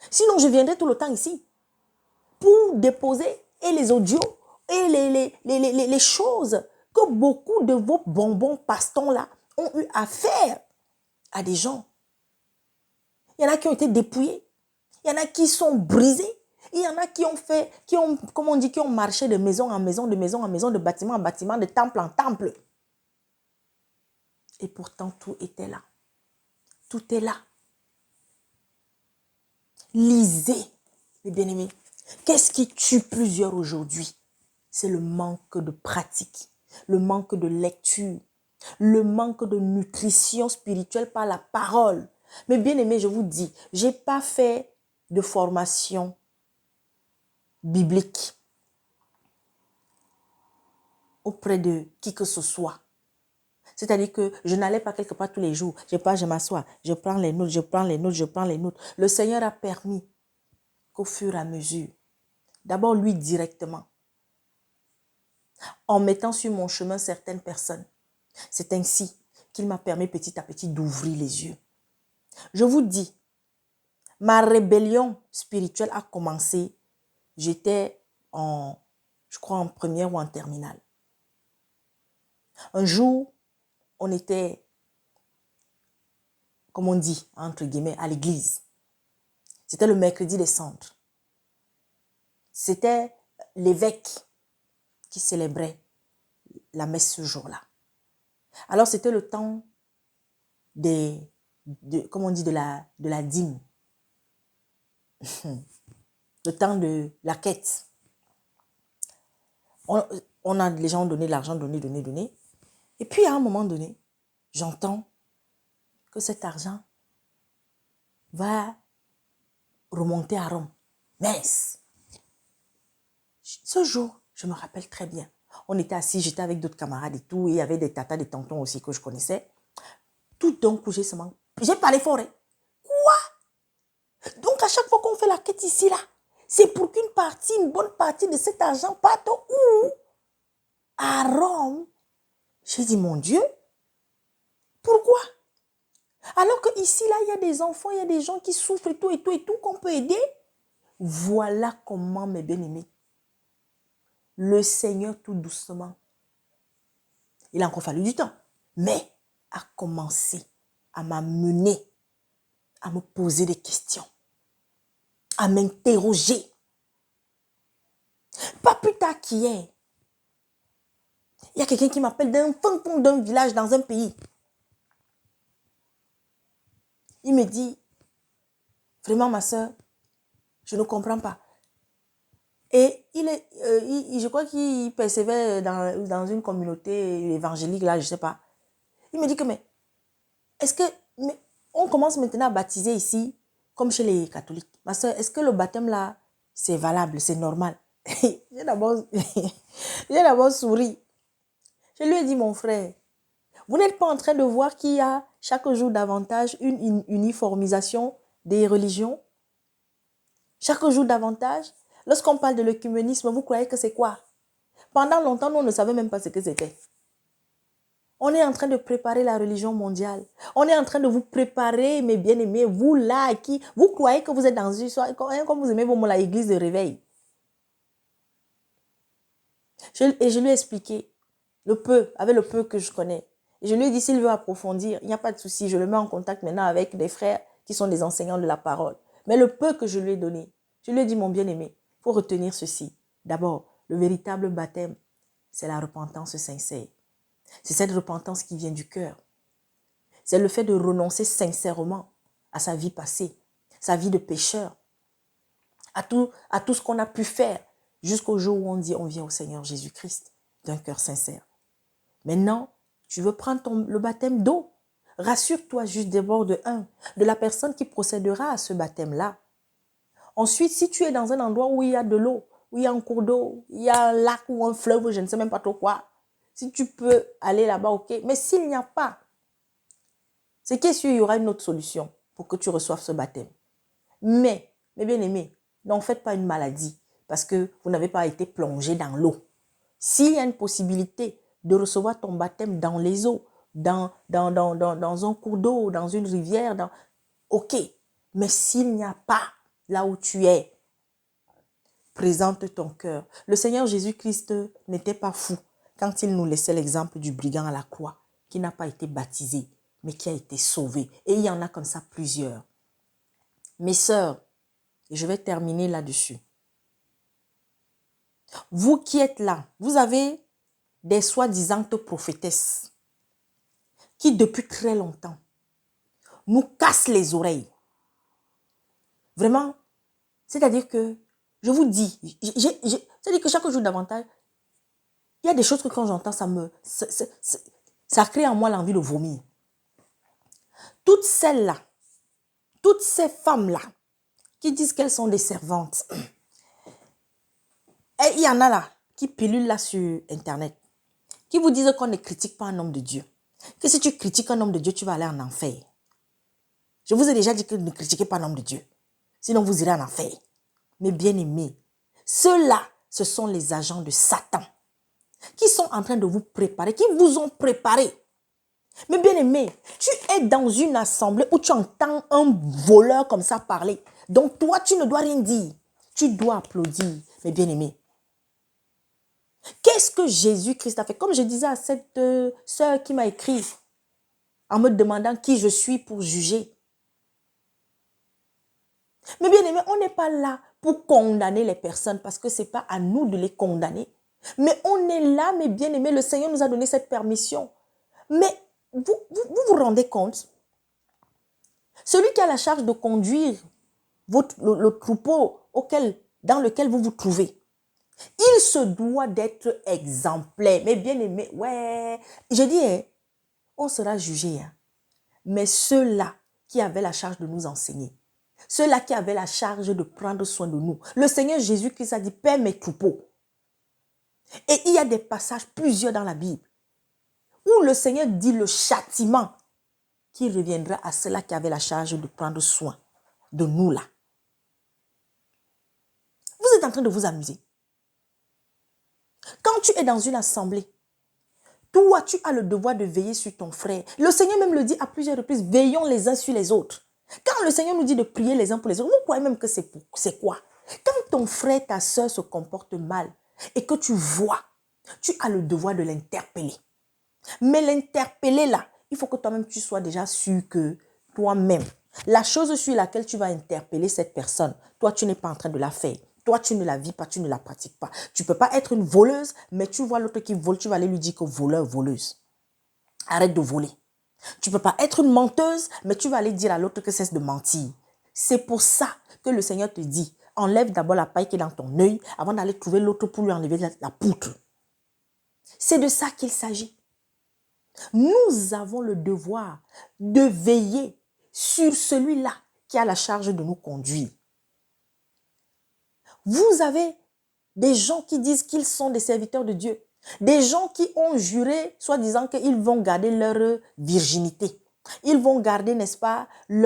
Sinon, je viendrai tout le temps ici pour déposer et les audios et les choses que beaucoup de vos bonbons pastons-là ont eu à faire à des gens. Il y en a qui ont été dépouillés. Il y en a qui sont brisés. Il y en a qui ont fait, comme on dit, qui ont marché de maison en maison, de maison en maison, de bâtiment en bâtiment, de temple en temple. Et pourtant, tout était là. Tout est là. Lisez, mes bien-aimés. Qu'est-ce qui tue plusieurs aujourd'hui? C'est le manque de pratique, le manque de lecture, le manque de nutrition spirituelle par la parole. Mais bien aimé, je vous dis, je n'ai pas fait de formation biblique auprès de qui que ce soit. C'est-à-dire que je n'allais pas quelque part tous les jours. Je m'assois, je prends les notes, je prends les notes, je prends les notes. Le Seigneur a permis qu'au fur et à mesure, d'abord lui directement, en mettant sur mon chemin certaines personnes, c'est ainsi qu'il m'a permis petit à petit d'ouvrir les yeux. Je vous dis, ma rébellion spirituelle a commencé, j'étais je crois en première ou en terminale. Un jour, on était, comme on dit, entre guillemets, à l'église. C'était le mercredi des cendres. C'était l'évêque qui célébrait la messe ce jour-là. Alors, c'était le temps comme on dit, de la dîme. Le temps de la quête. Les gens ont donné de l'argent, donné. Et puis, à un moment donné, j'entends que cet argent va remonter à Rome. Mince! Ce jour, je me rappelle très bien. On était assis, j'étais avec d'autres camarades et tout, et il y avait des tatas, des tontons aussi que je connaissais. Tout d'un coup, j'ai parlé fort. Hein. Quoi? Donc, à chaque fois qu'on fait la quête ici, là, c'est pour une bonne partie de cet argent parte où? À Rome. J'ai dit, mon Dieu, pourquoi? Alors que ici, là, il y a des enfants, il y a des gens qui souffrent et tout, qu'on peut aider. Voilà comment, mes bien-aimés, le Seigneur, tout doucement, il a encore fallu du temps, mais a commencé à m'amener, à me poser des questions, à m'interroger. Pas plus tard qu'hier, il y a quelqu'un qui m'appelle d'un fin fond d'un village dans un pays. Il me dit, vraiment ma soeur, je ne comprends pas. Et je crois qu'il persévère dans une communauté évangélique, là, je ne sais pas. Il me dit que, mais on commence maintenant à baptiser ici, comme chez les catholiques. Ma soeur, est-ce que le baptême là, c'est valable, c'est normal? J'ai d'abord souri. Je lui ai dit, mon frère, vous n'êtes pas en train de voir qu'il y a chaque jour davantage une uniformisation des religions? Chaque jour davantage. Lorsqu'on parle de l'œcuménisme, vous croyez que c'est quoi? Pendant longtemps, nous ne savions même pas ce que c'était. On est en train de préparer la religion mondiale. On est en train de vous préparer, mes bien-aimés, vous là, vous croyez que vous êtes dans une soirée, comme vous aimez l'église de réveil. Et je lui ai expliqué, avec le peu que je connais. Et je lui ai dit, s'il veut approfondir, il n'y a pas de souci, je le mets en contact maintenant avec des frères qui sont des enseignants de la parole. Mais le peu que je lui ai donné, je lui ai dit, mon bien-aimé, il faut retenir ceci. D'abord, le véritable baptême, c'est la repentance sincère. C'est cette repentance qui vient du cœur. C'est le fait de renoncer sincèrement à sa vie passée, sa vie de pécheur, à tout ce qu'on a pu faire jusqu'au jour où on dit on vient au Seigneur Jésus-Christ d'un cœur sincère. Maintenant, tu veux prendre le baptême d'eau. Rassure-toi juste d'abord de la personne qui procédera à ce baptême-là. Ensuite, si tu es dans un endroit où il y a de l'eau, où il y a un cours d'eau, il y a un lac ou un fleuve, je ne sais même pas trop quoi, si tu peux aller là-bas, ok. Mais s'il n'y a pas, c'est qu'il y aura une autre solution pour que tu reçoives ce baptême. Mais Mes bien-aimés, n'en faites pas une maladie parce que vous n'avez pas été plongé dans l'eau. S'il y a une possibilité de recevoir ton baptême dans les eaux, dans un cours d'eau, dans une rivière, ok. Mais s'il n'y a pas là où tu es, présente ton cœur. Le Seigneur Jésus-Christ n'était pas fou quand il nous laissait l'exemple du brigand à la croix, qui n'a pas été baptisé, mais qui a été sauvé. Et il y en a comme ça plusieurs. Mes sœurs, et je vais terminer là-dessus. Vous qui êtes là, vous avez des soi-disant prophétesses qui depuis très longtemps nous cassent les oreilles. Vraiment, c'est-à-dire que, je vous dis, c'est-à-dire que chaque jour davantage, il y a des choses que quand j'entends, ça crée en moi l'envie de vomir. Toutes celles-là, toutes ces femmes-là, qui disent qu'elles sont des servantes, et il y en a là, qui pilulent là sur Internet, qui vous disent qu'on ne critique pas un homme de Dieu. Que si tu critiques un homme de Dieu, tu vas aller en enfer. Je vous ai déjà dit que ne critiquez pas un homme de Dieu. Sinon, vous irez en enfer. Mais bien aimés, ceux-là, ce sont les agents de Satan qui sont en train de vous préparer, qui vous ont préparé. Mais bien aimé, tu es dans une assemblée où tu entends un voleur comme ça parler. Donc toi, tu ne dois rien dire. Tu dois applaudir, mes bien-aimés. Qu'est-ce que Jésus-Christ a fait? Comme je disais à cette sœur qui m'a écrit en me demandant qui je suis pour juger. Mais bien aimé, on n'est pas là pour condamner les personnes parce que ce n'est pas à nous de les condamner. Mais on est là, mes bien-aimés, le Seigneur nous a donné cette permission. Mais vous rendez compte? Celui qui a la charge de conduire le troupeau dans lequel vous vous trouvez, il se doit d'être exemplaire. Mais bien aimé, ouais, je dis, on sera jugé. Mais ceux-là qui avaient la charge de nous enseigner, ceux-là qui avaient la charge de prendre soin de nous, le Seigneur Jésus-Christ a dit, paie mes troupeaux. Et il y a des passages, plusieurs dans la Bible, où le Seigneur dit le châtiment qui reviendra à ceux-là qui avaient la charge de prendre soin de nous là. Vous êtes en train de vous amuser. Quand tu es dans une assemblée, toi, tu as le devoir de veiller sur ton frère. Le Seigneur même le dit à plusieurs reprises, veillons les uns sur les autres. Quand le Seigneur nous dit de prier les uns pour les autres, vous croyez même que c'est quoi? Quand ton frère, ta soeur se comporte mal et que tu vois, tu as le devoir de l'interpeller. Mais l'interpeller là, il faut que toi-même tu sois déjà sûr que toi-même, la chose sur laquelle tu vas interpeller cette personne, toi tu n'es pas en train de la faire. Toi tu ne la vis pas, tu ne la pratiques pas. Tu ne peux pas être une voleuse, mais tu vois l'autre qui vole, tu vas aller lui dire que voleur, voleuse. Arrête de voler. Tu ne peux pas être une menteuse, mais tu vas aller dire à l'autre que cesse de mentir. C'est pour ça que le Seigneur te dit, enlève d'abord la paille qui est dans ton œil avant d'aller trouver l'autre pour lui enlever la poutre. C'est de ça qu'il s'agit. Nous avons le devoir de veiller sur celui-là qui a la charge de nous conduire. Vous avez des gens qui disent qu'ils sont des serviteurs de Dieu. Des gens qui ont juré, soi-disant qu'ils vont garder leur virginité. Ils vont garder, n'est-ce pas, ils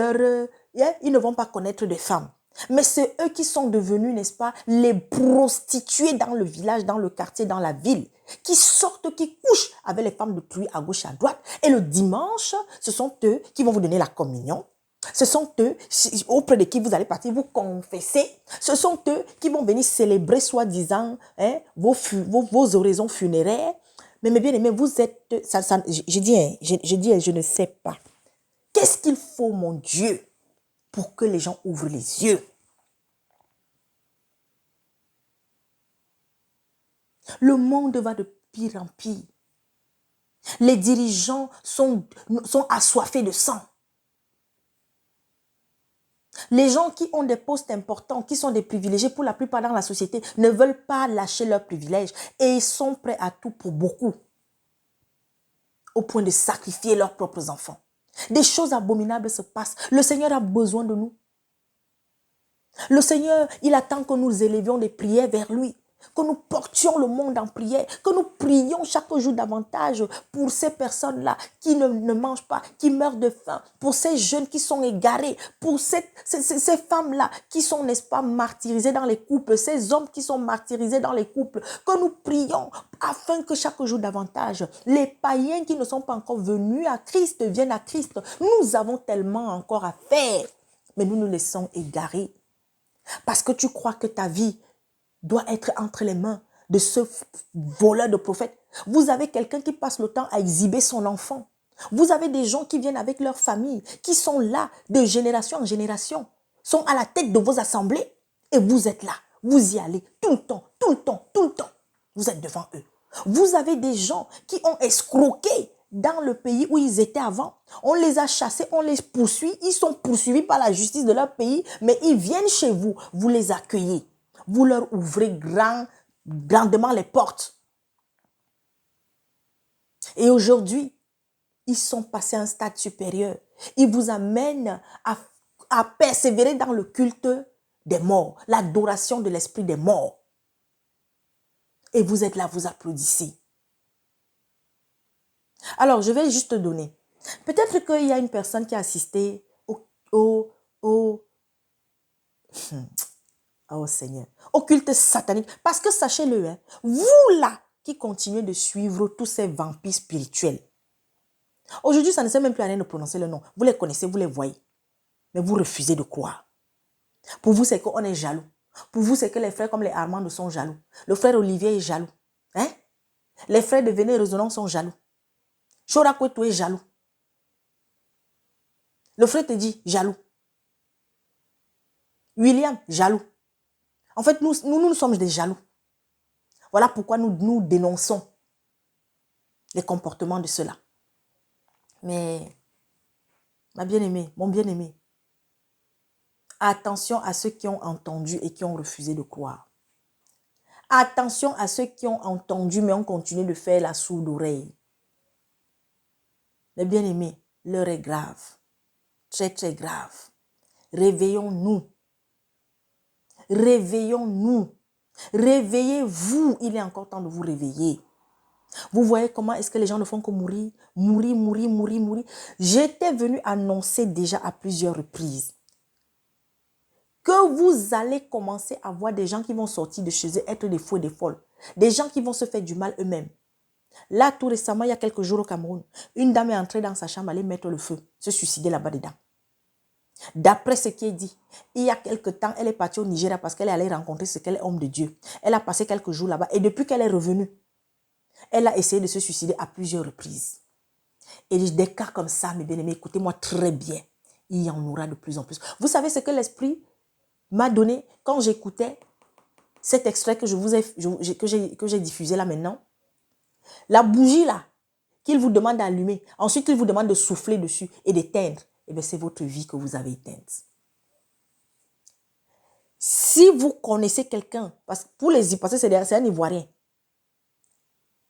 ne vont pas connaître de femmes. Mais c'est eux qui sont devenus, n'est-ce pas, les prostituées dans le village, dans le quartier, dans la ville, qui sortent, qui couchent avec les femmes de pluie à gauche et à droite. Et le dimanche, ce sont eux qui vont vous donner la communion. Ce sont eux auprès de qui vous allez partir vous confesser. Ce sont eux qui vont venir célébrer, soi-disant, vos oraisons funéraires. Mais bien aimés, vous êtes... je dis, je ne sais pas. Qu'est-ce qu'il faut, mon Dieu, pour que les gens ouvrent les yeux? Le monde va de pire en pire. Les dirigeants sont assoiffés de sang. Les gens qui ont des postes importants, qui sont des privilégiés pour la plupart dans la société, ne veulent pas lâcher leurs privilèges et ils sont prêts à tout pour beaucoup, au point de sacrifier leurs propres enfants. Des choses abominables se passent. Le Seigneur a besoin de nous. Le Seigneur, il attend que nous élevions des prières vers lui. que nous portions le monde en prière, que nous prions chaque jour davantage pour ces personnes-là qui ne mangent pas, qui meurent de faim, pour ces jeunes qui sont égarés, pour ces femmes-là qui sont, n'est-ce pas, martyrisées dans les couples, ces hommes qui sont martyrisés dans les couples, que nous prions afin que chaque jour davantage, les païens qui ne sont pas encore venus à Christ viennent à Christ. Nous avons tellement encore à faire, mais nous nous laissons égarer parce que tu crois que ta vie doit être entre les mains de ce voleur de prophètes. Vous avez quelqu'un qui passe le temps à exhiber son enfant. Vous avez des gens qui viennent avec leur famille, qui sont là de génération en génération, sont à la tête de vos assemblées et vous êtes là. Vous y allez tout le temps, tout le temps, tout le temps. Vous êtes devant eux. Vous avez des gens qui ont escroqué dans le pays où ils étaient avant. On les a chassés, on les poursuit. Ils sont poursuivis par la justice de leur pays, mais ils viennent chez vous. Vous les accueillez. Vous leur ouvrez grandement les portes. Et aujourd'hui, ils sont passés à un stade supérieur. Ils vous amènent à persévérer dans le culte des morts, l'adoration de l'esprit des morts. Et vous êtes là, vous applaudissez. Alors, je vais juste te donner. Peut-être qu'il y a une personne qui a assisté oh Seigneur, au culte satanique. Parce que sachez-le, hein, vous là qui continuez de suivre tous ces vampires spirituels. Aujourd'hui, ça ne sert même plus à rien de prononcer le nom. Vous les connaissez, vous les voyez. Mais vous refusez de croire. Pour vous, c'est qu'on est jaloux. Pour vous, c'est que les frères comme les Armand sont jaloux. Le frère Olivier est jaloux. Hein? Les frères de Véné Résonance sont jaloux. Chora Kwetu est jaloux. Le frère te dit jaloux. William, jaloux. En fait, nous sommes des jaloux. Voilà pourquoi nous dénonçons les comportements de ceux-là. Mais, ma bien-aimée, mon bien-aimé, attention à ceux qui ont entendu et qui ont refusé de croire. Attention à ceux qui ont entendu mais ont continué de faire la sourde oreille. Mais bien-aimés, l'heure est grave. Très, très grave. Réveillons-nous. Réveillons-nous. Réveillez-vous. Il est encore temps de vous réveiller. Vous voyez comment est-ce que les gens ne font que mourir, mourir, mourir, mourir, mourir. J'étais venu annoncer déjà à plusieurs reprises que vous allez commencer à voir des gens qui vont sortir de chez eux, être des fous et des folles. Des gens qui vont se faire du mal eux-mêmes. Là, tout récemment, il y a quelques jours au Cameroun, une dame est entrée dans sa chambre, aller mettre le feu, se suicider là-bas dedans. D'après ce qui est dit, il y a quelque temps, elle est partie au Nigeria parce qu'elle est allée rencontrer ce qu'elle est homme de Dieu. Elle a passé quelques jours là-bas et depuis qu'elle est revenue, elle a essayé de se suicider à plusieurs reprises. Et des cas comme ça, mes bien-aimés, écoutez-moi très bien, il y en aura de plus en plus. Vous savez ce que l'Esprit m'a donné quand j'écoutais cet extrait que j'ai diffusé là maintenant? La bougie là, qu'il vous demande d'allumer, ensuite il vous demande de souffler dessus et d'éteindre, eh bien c'est votre vie que vous avez éteinte. Si vous connaissez quelqu'un, parce que pour les Ivoiriens, c'est un Ivoirien.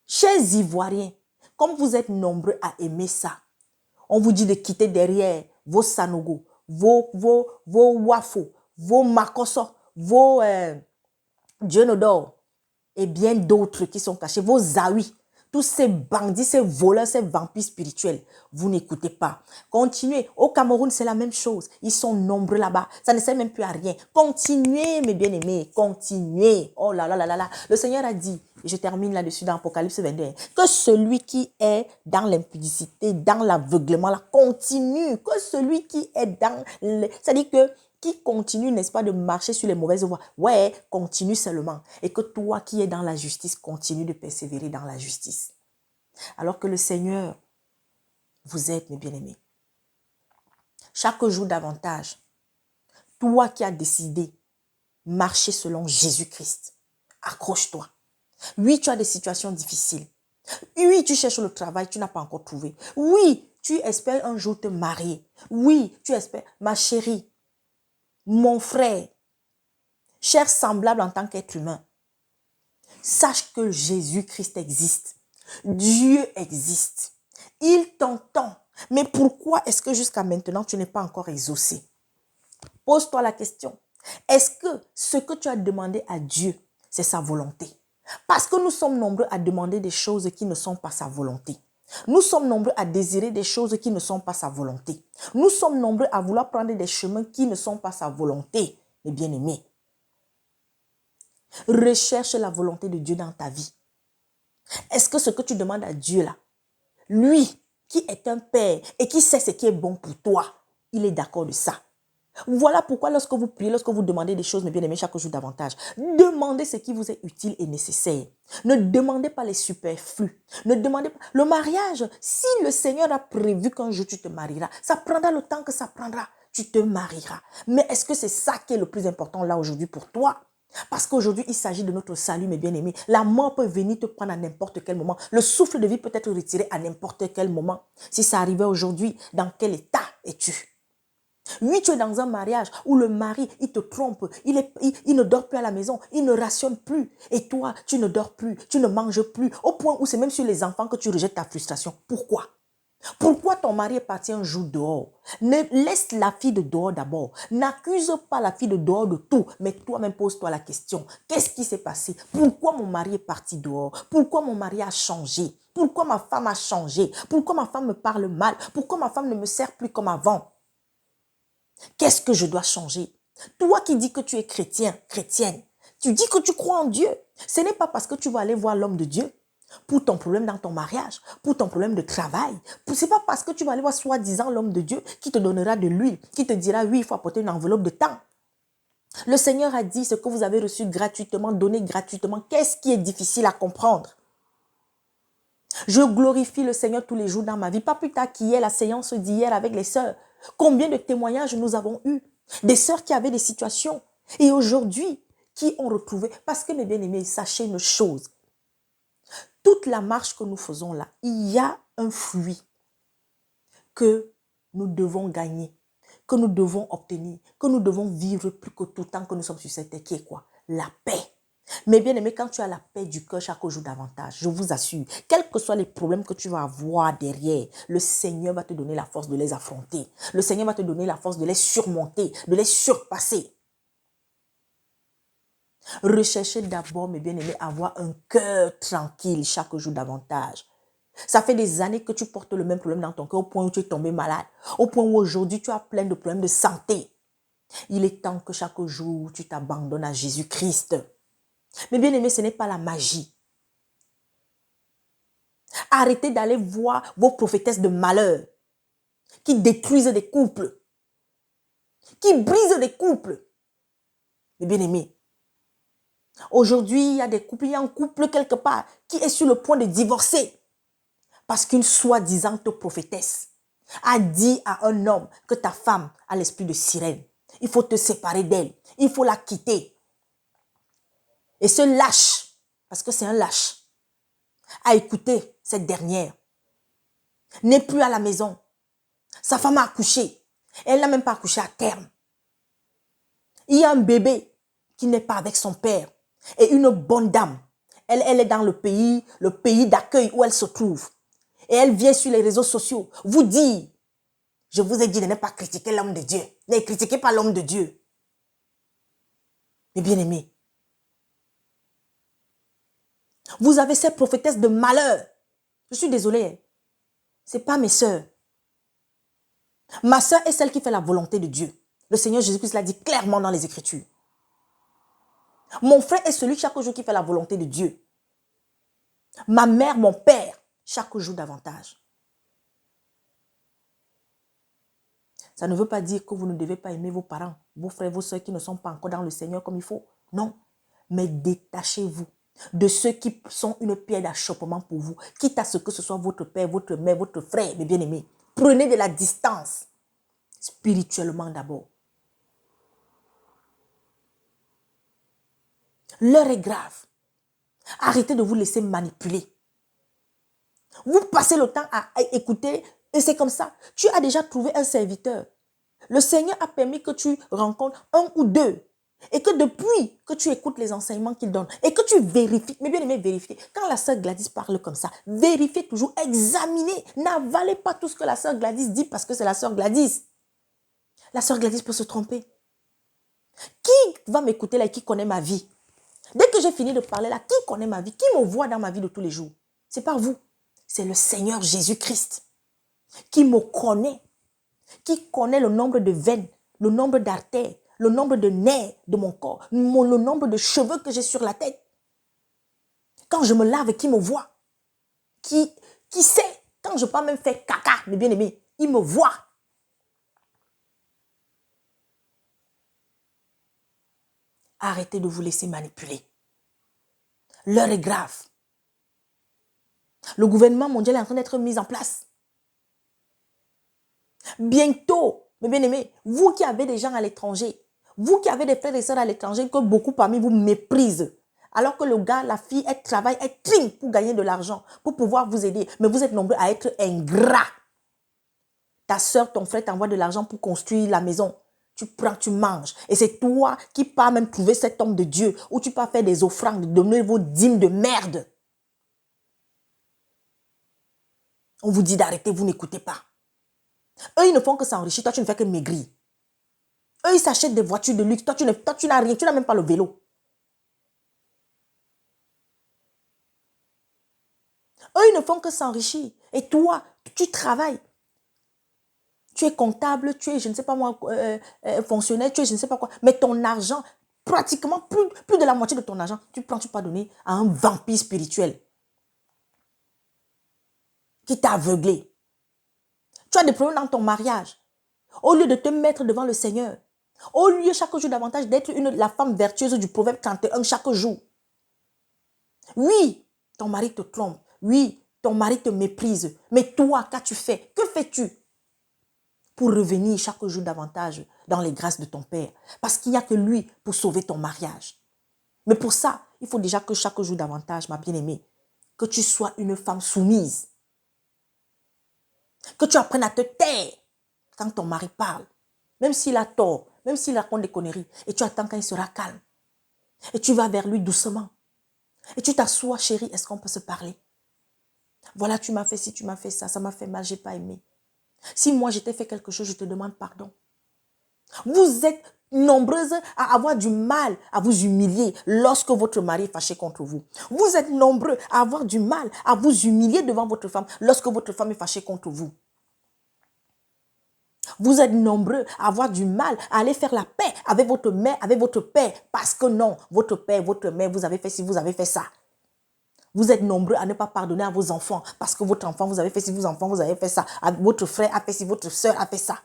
Chers Ivoiriens, comme vous êtes nombreux à aimer ça, on vous dit de quitter derrière vos Sanogo, vos Wafo, vos Makoso, vos Dionodor et bien d'autres qui sont cachés, vos Zawi. Tous ces bandits, ces voleurs, ces vampires spirituels, vous n'écoutez pas. Continuez. Au Cameroun, c'est la même chose. Ils sont nombreux là-bas. Ça ne sert même plus à rien. Continuez, mes bien-aimés. Continuez. Oh là là là là là. Le Seigneur a dit, et je termine là-dessus dans Apocalypse 21, que celui qui est dans l'impudicité, dans l'aveuglement, là, continue. Que celui qui est dans... C'est-à-dire que qui continue, n'est-ce pas, de marcher sur les mauvaises voies. Ouais, continue seulement. Et que toi qui es dans la justice, continue de persévérer dans la justice. Alors que le Seigneur vous aide, mes bien-aimés. Chaque jour davantage, toi qui as décidé marcher selon Jésus-Christ, accroche-toi. Oui, tu as des situations difficiles. Oui, tu cherches le travail, tu n'as pas encore trouvé. Oui, tu espères un jour te marier. Oui, tu espères, ma chérie, mon frère, cher semblable en tant qu'être humain, sache que Jésus-Christ existe. Dieu existe. Il t'entend. Mais pourquoi est-ce que jusqu'à maintenant, tu n'es pas encore exaucé? Pose-toi la question. Est-ce que ce que tu as demandé à Dieu, c'est sa volonté. Parce que nous sommes nombreux à demander des choses qui ne sont pas sa volonté. Nous sommes nombreux à désirer des choses qui ne sont pas sa volonté. Nous sommes nombreux à vouloir prendre des chemins qui ne sont pas sa volonté, mes bien-aimés. Recherche la volonté de Dieu dans ta vie. Est-ce que ce que tu demandes à Dieu là, lui qui est un père et qui sait ce qui est bon pour toi, il est d'accord de ça? Voilà pourquoi lorsque vous priez, lorsque vous demandez des choses, mes bien-aimés, chaque jour davantage, demandez ce qui vous est utile et nécessaire. Ne demandez pas les superflus. Ne demandez pas. Le mariage, si le Seigneur a prévu qu'un jour tu te marieras, ça prendra le temps que ça prendra. Tu te marieras. Mais est-ce que c'est ça qui est le plus important là aujourd'hui pour toi? Parce qu'aujourd'hui, il s'agit de notre salut, mes bien-aimés. La mort peut venir te prendre à n'importe quel moment. Le souffle de vie peut être retiré à n'importe quel moment. Si ça arrivait aujourd'hui, dans quel état es-tu? Oui, tu es dans un mariage où le mari, il te trompe, il ne dort plus à la maison, il ne rationne plus. Et toi, tu ne dors plus, tu ne manges plus, au point où c'est même sur les enfants que tu rejettes ta frustration. Pourquoi? Pourquoi ton mari est parti un jour dehors? Laisse la fille de dehors d'abord. N'accuse pas la fille de dehors de tout, mais toi-même pose-toi la question. Qu'est-ce qui s'est passé? Pourquoi mon mari est parti dehors? Pourquoi mon mari a changé? Pourquoi ma femme a changé? Pourquoi ma femme me parle mal? Pourquoi ma femme ne me sert plus comme avant? Qu'est-ce que je dois changer? Toi qui dis que tu es chrétien, chrétienne, tu dis que tu crois en Dieu. Ce n'est pas parce que tu vas aller voir l'homme de Dieu pour ton problème dans ton mariage, pour ton problème de travail. Ce n'est pas parce que tu vas aller voir soi-disant l'homme de Dieu qui te donnera de l'huile, qui te dira oui, il faut apporter une enveloppe de temps. Le Seigneur a dit ce que vous avez reçu gratuitement, donné gratuitement. Qu'est-ce qui est difficile à comprendre? Je glorifie le Seigneur tous les jours dans ma vie. Pas plus tard qu'hier, la séance d'hier avec les sœurs. Combien de témoignages nous avons eu? Des sœurs qui avaient des situations et aujourd'hui qui ont retrouvé. Parce que mes bien-aimés, sachez une chose. Toute la marche que nous faisons là, il y a un fruit que nous devons gagner, que nous devons obtenir, que nous devons vivre plus que tout temps que nous sommes sur cette terre, qui est quoi? La paix. Mais bien aimé, quand tu as la paix du cœur chaque jour davantage, je vous assure, quels que soient les problèmes que tu vas avoir derrière, le Seigneur va te donner la force de les affronter. Le Seigneur va te donner la force de les surmonter, de les surpasser. Recherchez d'abord, mes bien-aimés, avoir un cœur tranquille chaque jour davantage. Ça fait des années que tu portes le même problème dans ton cœur au point où tu es tombé malade, au point où aujourd'hui tu as plein de problèmes de santé. Il est temps que chaque jour tu t'abandonnes à Jésus-Christ. Mais bien aimé, ce n'est pas la magie. Arrêtez d'aller voir vos prophétesses de malheur qui détruisent des couples, qui brisent des couples. Mais bien aimé, aujourd'hui, il y a des couples, il y a un couple quelque part qui est sur le point de divorcer parce qu'une soi-disant prophétesse a dit à un homme que ta femme a l'esprit de sirène. Il faut te séparer d'elle, il faut la quitter. Et ce lâche, parce que c'est un lâche, a écouté cette dernière, n'est plus à la maison. Sa femme a accouché. Elle n'a même pas accouché à terme. Il y a un bébé qui n'est pas avec son père. Et une bonne dame, elle est dans le pays d'accueil où elle se trouve. Et elle vient sur les réseaux sociaux vous dire, je vous ai dit de ne pas critiquer l'homme de Dieu. Ne critiquez pas l'homme de Dieu. Mais bien aimé, vous avez ces prophétesses de malheur. Je suis désolée. Ce n'est pas mes sœurs. Ma sœur est celle qui fait la volonté de Dieu. Le Seigneur Jésus-Christ l'a dit clairement dans les Écritures. Mon frère est celui chaque jour qui fait la volonté de Dieu. Ma mère, mon père, chaque jour davantage. Ça ne veut pas dire que vous ne devez pas aimer vos parents, vos frères, vos soeurs qui ne sont pas encore dans le Seigneur comme il faut. Non. Mais détachez-vous de ceux qui sont une pierre d'achoppement pour vous, quitte à ce que ce soit votre père, votre mère, votre frère, mes bien-aimés. Prenez de la distance, spirituellement d'abord. L'heure est grave. Arrêtez de vous laisser manipuler. Vous passez le temps à écouter et c'est comme ça. Tu as déjà trouvé un serviteur. Le Seigneur a permis que tu rencontres un ou deux. Et que depuis que tu écoutes les enseignements qu'il donne et que tu vérifies, mais bien aimé, vérifier. Quand la sœur Gladys parle comme ça, vérifiez toujours, examinez. N'avalez pas tout ce que la sœur Gladys dit parce que c'est la sœur Gladys. La sœur Gladys peut se tromper. Qui va m'écouter là et qui connaît ma vie? Dès que j'ai fini de parler là, qui connaît ma vie? Qui me voit dans ma vie de tous les jours? C'est pas vous. C'est le Seigneur Jésus-Christ qui me connaît, qui connaît le nombre de veines, le nombre d'artères, le nombre de nerfs de mon corps, le nombre de cheveux que j'ai sur la tête. Quand je me lave, qui me voit? Qui sait? Quand je peux même faire caca, mes bien-aimés, il me voit. Arrêtez de vous laisser manipuler. L'heure est grave. Le gouvernement mondial est en train d'être mis en place. Bientôt, mes bien-aimés, vous qui avez des gens à l'étranger, vous qui avez des frères et sœurs à l'étranger que beaucoup parmi vous méprisent, alors que le gars, la fille, elle travaille, elle trime pour gagner de l'argent, pour pouvoir vous aider. Mais vous êtes nombreux à être ingrats. Ta sœur, ton frère t'envoie de l'argent pour construire la maison. Tu prends, tu manges. Et c'est toi qui pars même trouver cet homme de Dieu, ou tu pars faire des offrandes, donner vos dîmes de merde. On vous dit d'arrêter, vous n'écoutez pas. Eux, ils ne font que s'enrichir. Toi, tu ne fais que maigrir. Eux, ils s'achètent des voitures de luxe. Toi, tu n'as rien. Tu n'as même pas le vélo. Eux, ils ne font que s'enrichir. Et toi, tu travailles. Tu es comptable, tu es, je ne sais pas moi, fonctionnaire, tu es, je ne sais pas quoi. Mais ton argent, pratiquement plus de la moitié de ton argent, tu prends, tu peux donner à un vampire spirituel qui t'a aveuglé. Tu as des problèmes dans ton mariage. Au lieu de te mettre devant le Seigneur, au lieu chaque jour davantage d'être la femme vertueuse du proverbe 31 chaque jour. Oui, ton mari te trompe. Oui, ton mari te méprise. Mais toi, qu'as-tu fait? Que fais-tu pour revenir chaque jour davantage dans les grâces de ton Père? Parce qu'il n'y a que lui pour sauver ton mariage. Mais pour ça, il faut déjà que chaque jour davantage, ma bien-aimée, que tu sois une femme soumise. Que tu apprennes à te taire quand ton mari parle. Même s'il a tort, même s'il raconte des conneries. Et tu attends quand il sera calme. Et tu vas vers lui doucement. Et tu t'assois, chérie, est-ce qu'on peut se parler? Voilà, tu m'as fait ci, tu m'as fait ça, ça m'a fait mal, j'ai pas aimé. Si moi, je t'ai fait quelque chose, je te demande pardon. Vous êtes nombreuses à avoir du mal à vous humilier lorsque votre mari est fâché contre vous. Vous êtes nombreux à avoir du mal à vous humilier devant votre femme lorsque votre femme est fâchée contre vous. Vous êtes nombreux à avoir du mal à aller faire la paix avec votre mère, avec votre père, parce que non, votre père, votre mère, vous avez fait ci, vous avez fait ça. Vous êtes nombreux à ne pas pardonner à vos enfants, parce que votre enfant, vous avez fait ci, vos enfants, vous avez fait ça. Votre frère a fait ci, votre soeur a fait ça.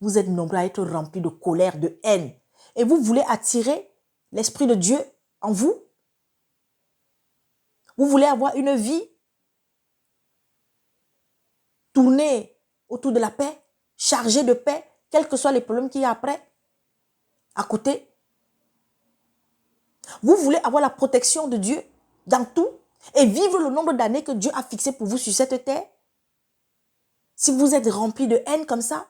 Vous êtes nombreux à être remplis de colère, de haine. Et vous voulez attirer l'Esprit de Dieu en vous? Vous voulez avoir une vie tournée autour de la paix, chargée de paix, quels que soient les problèmes qu'il y a après, à côté? Vous voulez avoir la protection de Dieu dans tout et vivre le nombre d'années que Dieu a fixé pour vous sur cette terre? Si vous êtes rempli de haine comme ça,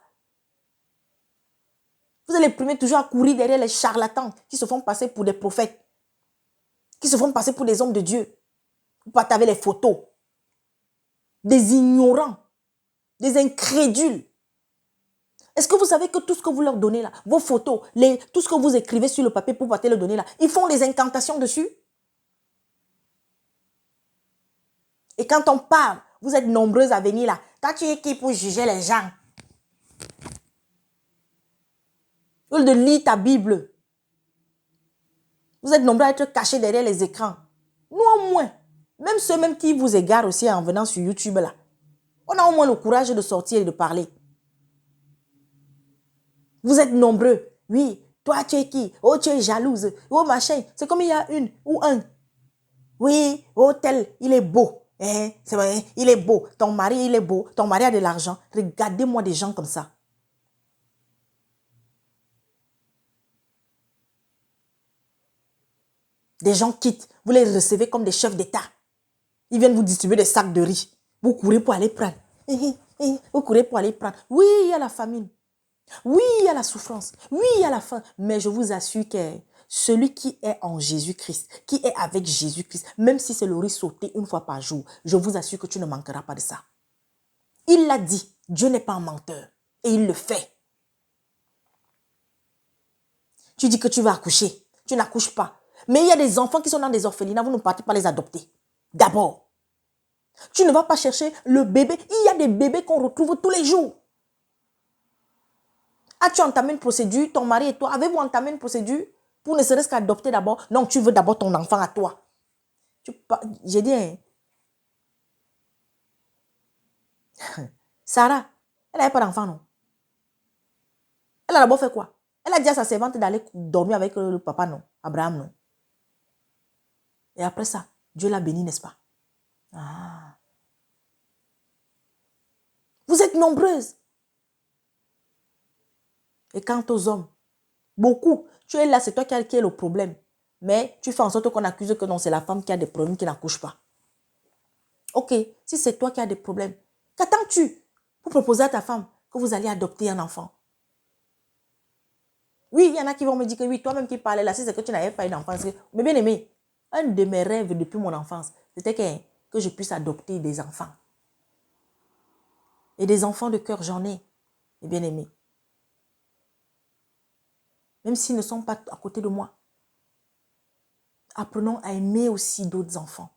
vous allez primer toujours à courir derrière les charlatans qui se font passer pour des prophètes, qui se font passer pour des hommes de Dieu. Vous partagez les photos. Des ignorants, des incrédules. Est-ce que vous savez que tout ce que vous leur donnez là, vos photos, tout ce que vous écrivez sur le papier pour pouvoir le donner là, ils font des incantations dessus? Et quand on parle, vous êtes nombreuses à venir là. Toi, tu es qui pour juger les gens? Au lieu de lire ta Bible. Vous êtes nombreux à être cachés derrière les écrans. Nous au moins, même ceux même qui vous égarent aussi en venant sur YouTube là, on a au moins le courage de sortir et de parler. Vous êtes nombreux. Oui, toi tu es qui? Oh, tu es jalouse. Oh, machin. C'est comme il y a une ou un. Oui, oh tel, il est beau. C'est vrai, il est beau. Ton mari, il est beau. Ton mari a de l'argent. Regardez-moi des gens comme ça. Des gens quittent. Vous les recevez comme des chefs d'État. Ils viennent vous distribuer des sacs de riz. Vous courez pour aller prendre. Vous courez pour aller prendre. Oui, il y a la famine. Oui, il y a la souffrance. Oui, il y a la faim. Mais je vous assure que celui qui est en Jésus-Christ, qui est avec Jésus-Christ, même si c'est le riz sauté une fois par jour, je vous assure que tu ne manqueras pas de ça. Il l'a dit. Dieu n'est pas un menteur. Et il le fait. Tu dis que tu vas accoucher. Tu n'accouches pas. Mais il y a des enfants qui sont dans des orphelinats, vous ne partez pas les adopter. D'abord. Tu ne vas pas chercher le bébé. Il y a des bébés qu'on retrouve tous les jours. As-tu entamé une procédure, ton mari et toi, avez-vous entamé une procédure pour ne serait-ce qu'adopter d'abord? Non, tu veux d'abord ton enfant à toi. J'ai dit, hein. Sarah, elle n'avait pas d'enfant, non? Elle a d'abord fait quoi? Elle a dit à sa servante d'aller dormir avec le papa, non? Abraham, non? Et après ça, Dieu l'a béni, n'est-ce pas? Ah. Vous êtes nombreuses. Et quant aux hommes, beaucoup, tu es là, c'est toi qui es le problème. Mais tu fais en sorte qu'on accuse que non, c'est la femme qui a des problèmes, qui n'accouche pas. Ok, si c'est toi qui as des problèmes, qu'attends-tu pour proposer à ta femme que vous allez adopter un enfant? Oui, il y en a qui vont me dire que oui, toi-même qui parlais là, si c'est que tu n'avais pas eu d'enfance. Mais bien aimé, un de mes rêves depuis mon enfance, c'était que je puisse adopter des enfants. Et des enfants de cœur, j'en ai, mes bien-aimés. Même s'ils ne sont pas à côté de moi. Apprenons à aimer aussi d'autres enfants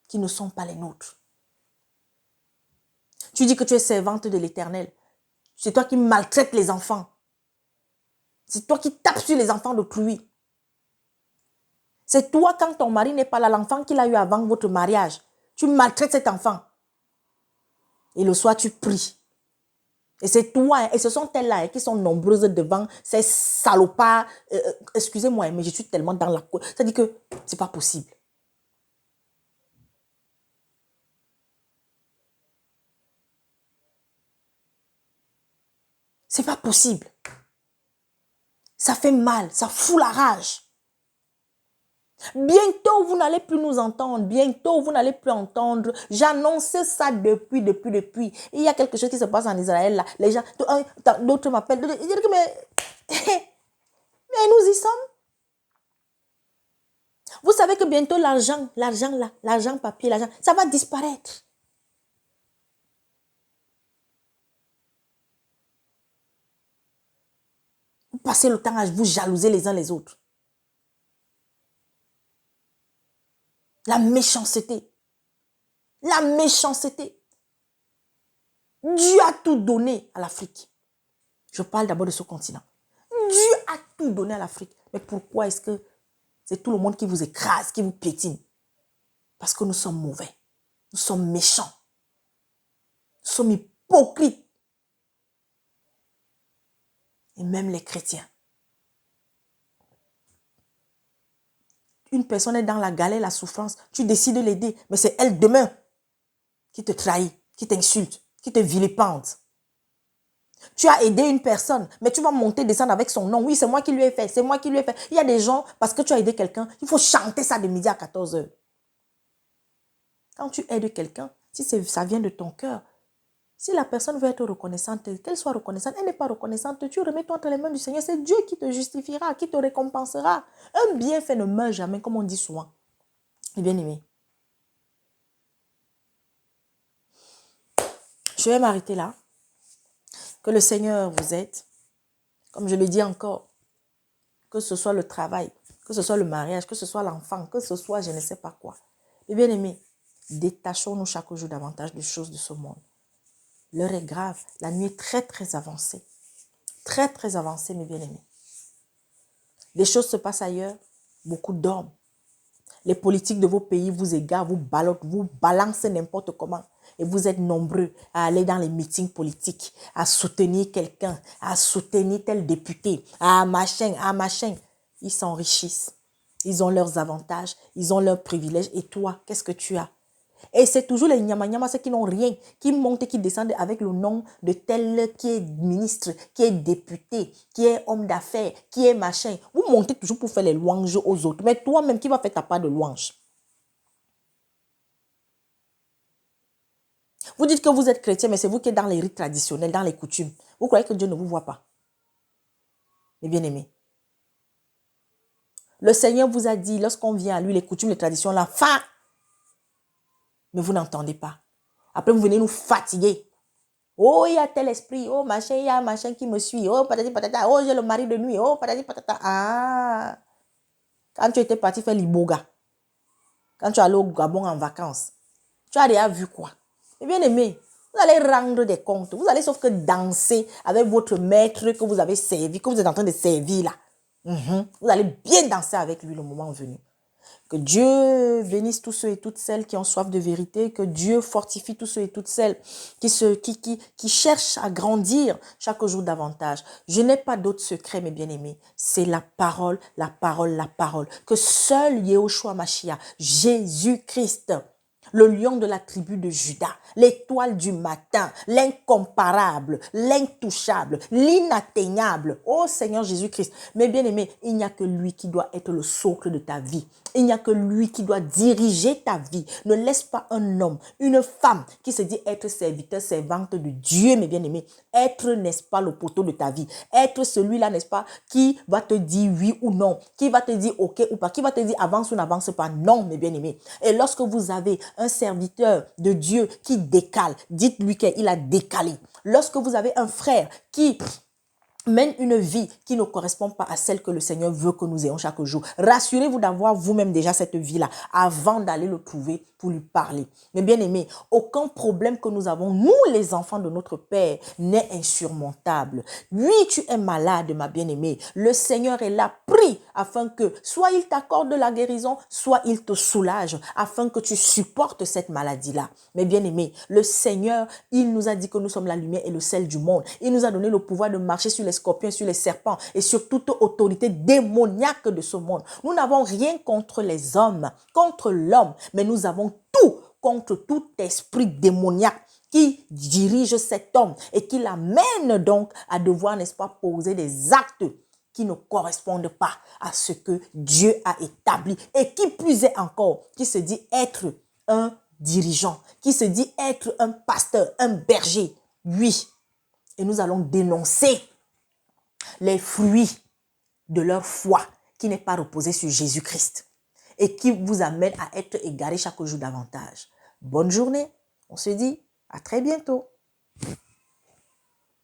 qui ne sont pas les nôtres. Tu dis que tu es servante de l'Éternel. C'est toi qui maltraites les enfants. C'est toi qui tapes sur les enfants d'autrui. C'est toi, quand ton mari n'est pas là, l'enfant qu'il a eu avant votre mariage, tu maltraites cet enfant. Et le soir, tu pries. Et c'est toi, et ce sont elles-là qui sont nombreuses devant ces salopards. Excusez-moi, mais je suis tellement dans la... C'est-à-dire que c'est pas possible. C'est pas possible. Ça fait mal, ça fout la rage. Bientôt, vous n'allez plus nous entendre. Bientôt, vous n'allez plus entendre. J'annonce ça depuis. Il y a quelque chose qui se passe en Israël là. Les gens, d'autres m'appellent. Ils disent que mais nous y sommes. Vous savez que bientôt l'argent là, l'argent papier, l'argent, ça va disparaître. Vous passez le temps à vous jalouser les uns les autres. La méchanceté. La méchanceté. Dieu a tout donné à l'Afrique. Je parle d'abord de ce continent. Dieu a tout donné à l'Afrique. Mais pourquoi est-ce que c'est tout le monde qui vous écrase, qui vous piétine? Parce que nous sommes mauvais. Nous sommes méchants. Nous sommes hypocrites. Et même les chrétiens. Une personne est dans la galère, la souffrance. Tu décides de l'aider. Mais c'est elle demain qui te trahit, qui t'insulte, qui te vilipende. Tu as aidé une personne, mais tu vas monter, descendre avec son nom. Oui, c'est moi qui lui ai fait, c'est moi qui lui ai fait. Il y a des gens, parce que tu as aidé quelqu'un, il faut chanter ça de midi à 14 heures. Quand tu aides quelqu'un, si ça vient de ton cœur, si la personne veut être reconnaissante, qu'elle soit reconnaissante, elle n'est pas reconnaissante, tu remets-toi entre les mains du Seigneur. C'est Dieu qui te justifiera, qui te récompensera. Un bienfait ne meurt jamais, comme on dit souvent. Et bien aimé. Je vais m'arrêter là. Que le Seigneur vous aide. Comme je le dis encore, que ce soit le travail, que ce soit le mariage, que ce soit l'enfant, que ce soit je ne sais pas quoi. Et bien aimé, détachons-nous chaque jour davantage des choses de ce monde. L'heure est grave, la nuit est très très avancée. Très très avancée, mes bien-aimés. Les choses se passent ailleurs, beaucoup dorment. Les politiques de vos pays vous égarent, vous ballottent, vous balancent n'importe comment. Et vous êtes nombreux à aller dans les meetings politiques, à soutenir quelqu'un, à soutenir tel député, à machin, à machin. Ils s'enrichissent. Ils ont leurs avantages, ils ont leurs privilèges. Et toi, qu'est-ce que tu as? Et c'est toujours les nyama-nyama, ceux qui n'ont rien, qui montent et qui descendent avec le nom de tel qui est ministre, qui est député, qui est homme d'affaires, qui est machin. Vous montez toujours pour faire les louanges aux autres. Mais toi-même, qui va faire ta part de louange? Vous dites que vous êtes chrétien, mais c'est vous qui êtes dans les rites traditionnels, dans les coutumes. Vous croyez que Dieu ne vous voit pas? Mes bien-aimés. Le Seigneur vous a dit, lorsqu'on vient à lui, les coutumes, les traditions, la fin. Mais vous n'entendez pas. Après, vous venez nous fatiguer. Oh, il y a tel esprit. Oh, machin, il y a un machin qui me suit. Oh, patati patata. Oh, j'ai le mari de nuit. Oh, patati patata. Ah. quand tu étais parti faire l'iboga, quand tu allais au Gabon en vacances, tu as déjà vu quoi? Et bien aimé, vous allez rendre des comptes. Vous allez sauf que danser avec votre maître que vous avez servi, que vous êtes en train de servir là. Vous allez bien danser avec lui le moment venu. Que Dieu bénisse tous ceux et toutes celles qui ont soif de vérité. Que Dieu fortifie tous ceux et toutes celles qui cherchent à grandir chaque jour davantage. Je n'ai pas d'autre secret, mes bien-aimés. C'est la parole, la parole, la parole. Que seul Yehoshua Mashiach, Jésus-Christ, le lion de la tribu de Juda, l'étoile du matin, l'incomparable, l'intouchable, l'inatteignable. Oh Seigneur Jésus-Christ, mes bien-aimés, il n'y a que lui qui doit être le socle de ta vie. Il n'y a que lui qui doit diriger ta vie. Ne laisse pas un homme, une femme qui se dit être serviteur, servante de Dieu, mes bien-aimés, être, n'est-ce pas, le poteau de ta vie. Être celui-là, n'est-ce pas, qui va te dire oui ou non, qui va te dire ok ou pas, qui va te dire avance ou n'avance pas. Non, mes bien-aimés. Et lorsque vous avez un serviteur de Dieu qui décale, dites-lui qu'il a décalé. Lorsque vous avez un frère qui mène une vie qui ne correspond pas à celle que le Seigneur veut que nous ayons chaque jour, rassurez-vous d'avoir vous-même déjà cette vie-là avant d'aller le trouver pour lui parler. Mais bien aimé, aucun problème que nous avons, nous les enfants de notre Père, n'est insurmontable. Oui, tu es malade, ma bien-aimée. Le Seigneur est là, prie, afin que soit il t'accorde la guérison, soit il te soulage, afin que tu supportes cette maladie-là. Mais bien aimé, le Seigneur, il nous a dit que nous sommes la lumière et le sel du monde. Il nous a donné le pouvoir de marcher sur les scorpions, sur les serpents et sur toute autorité démoniaque de ce monde. Nous n'avons rien contre les hommes, contre l'homme, mais nous avons tout contre tout esprit démoniaque qui dirige cet homme et qui l'amène donc à devoir, n'est-ce pas, poser des actes qui ne correspondent pas à ce que Dieu a établi et qui plus est encore, qui se dit être un dirigeant, qui se dit être un pasteur, un berger. Oui, et nous allons dénoncer les fruits de leur foi qui n'est pas reposée sur Jésus-Christ et qui vous amène à être égaré chaque jour davantage. Bonne journée, on se dit à très bientôt.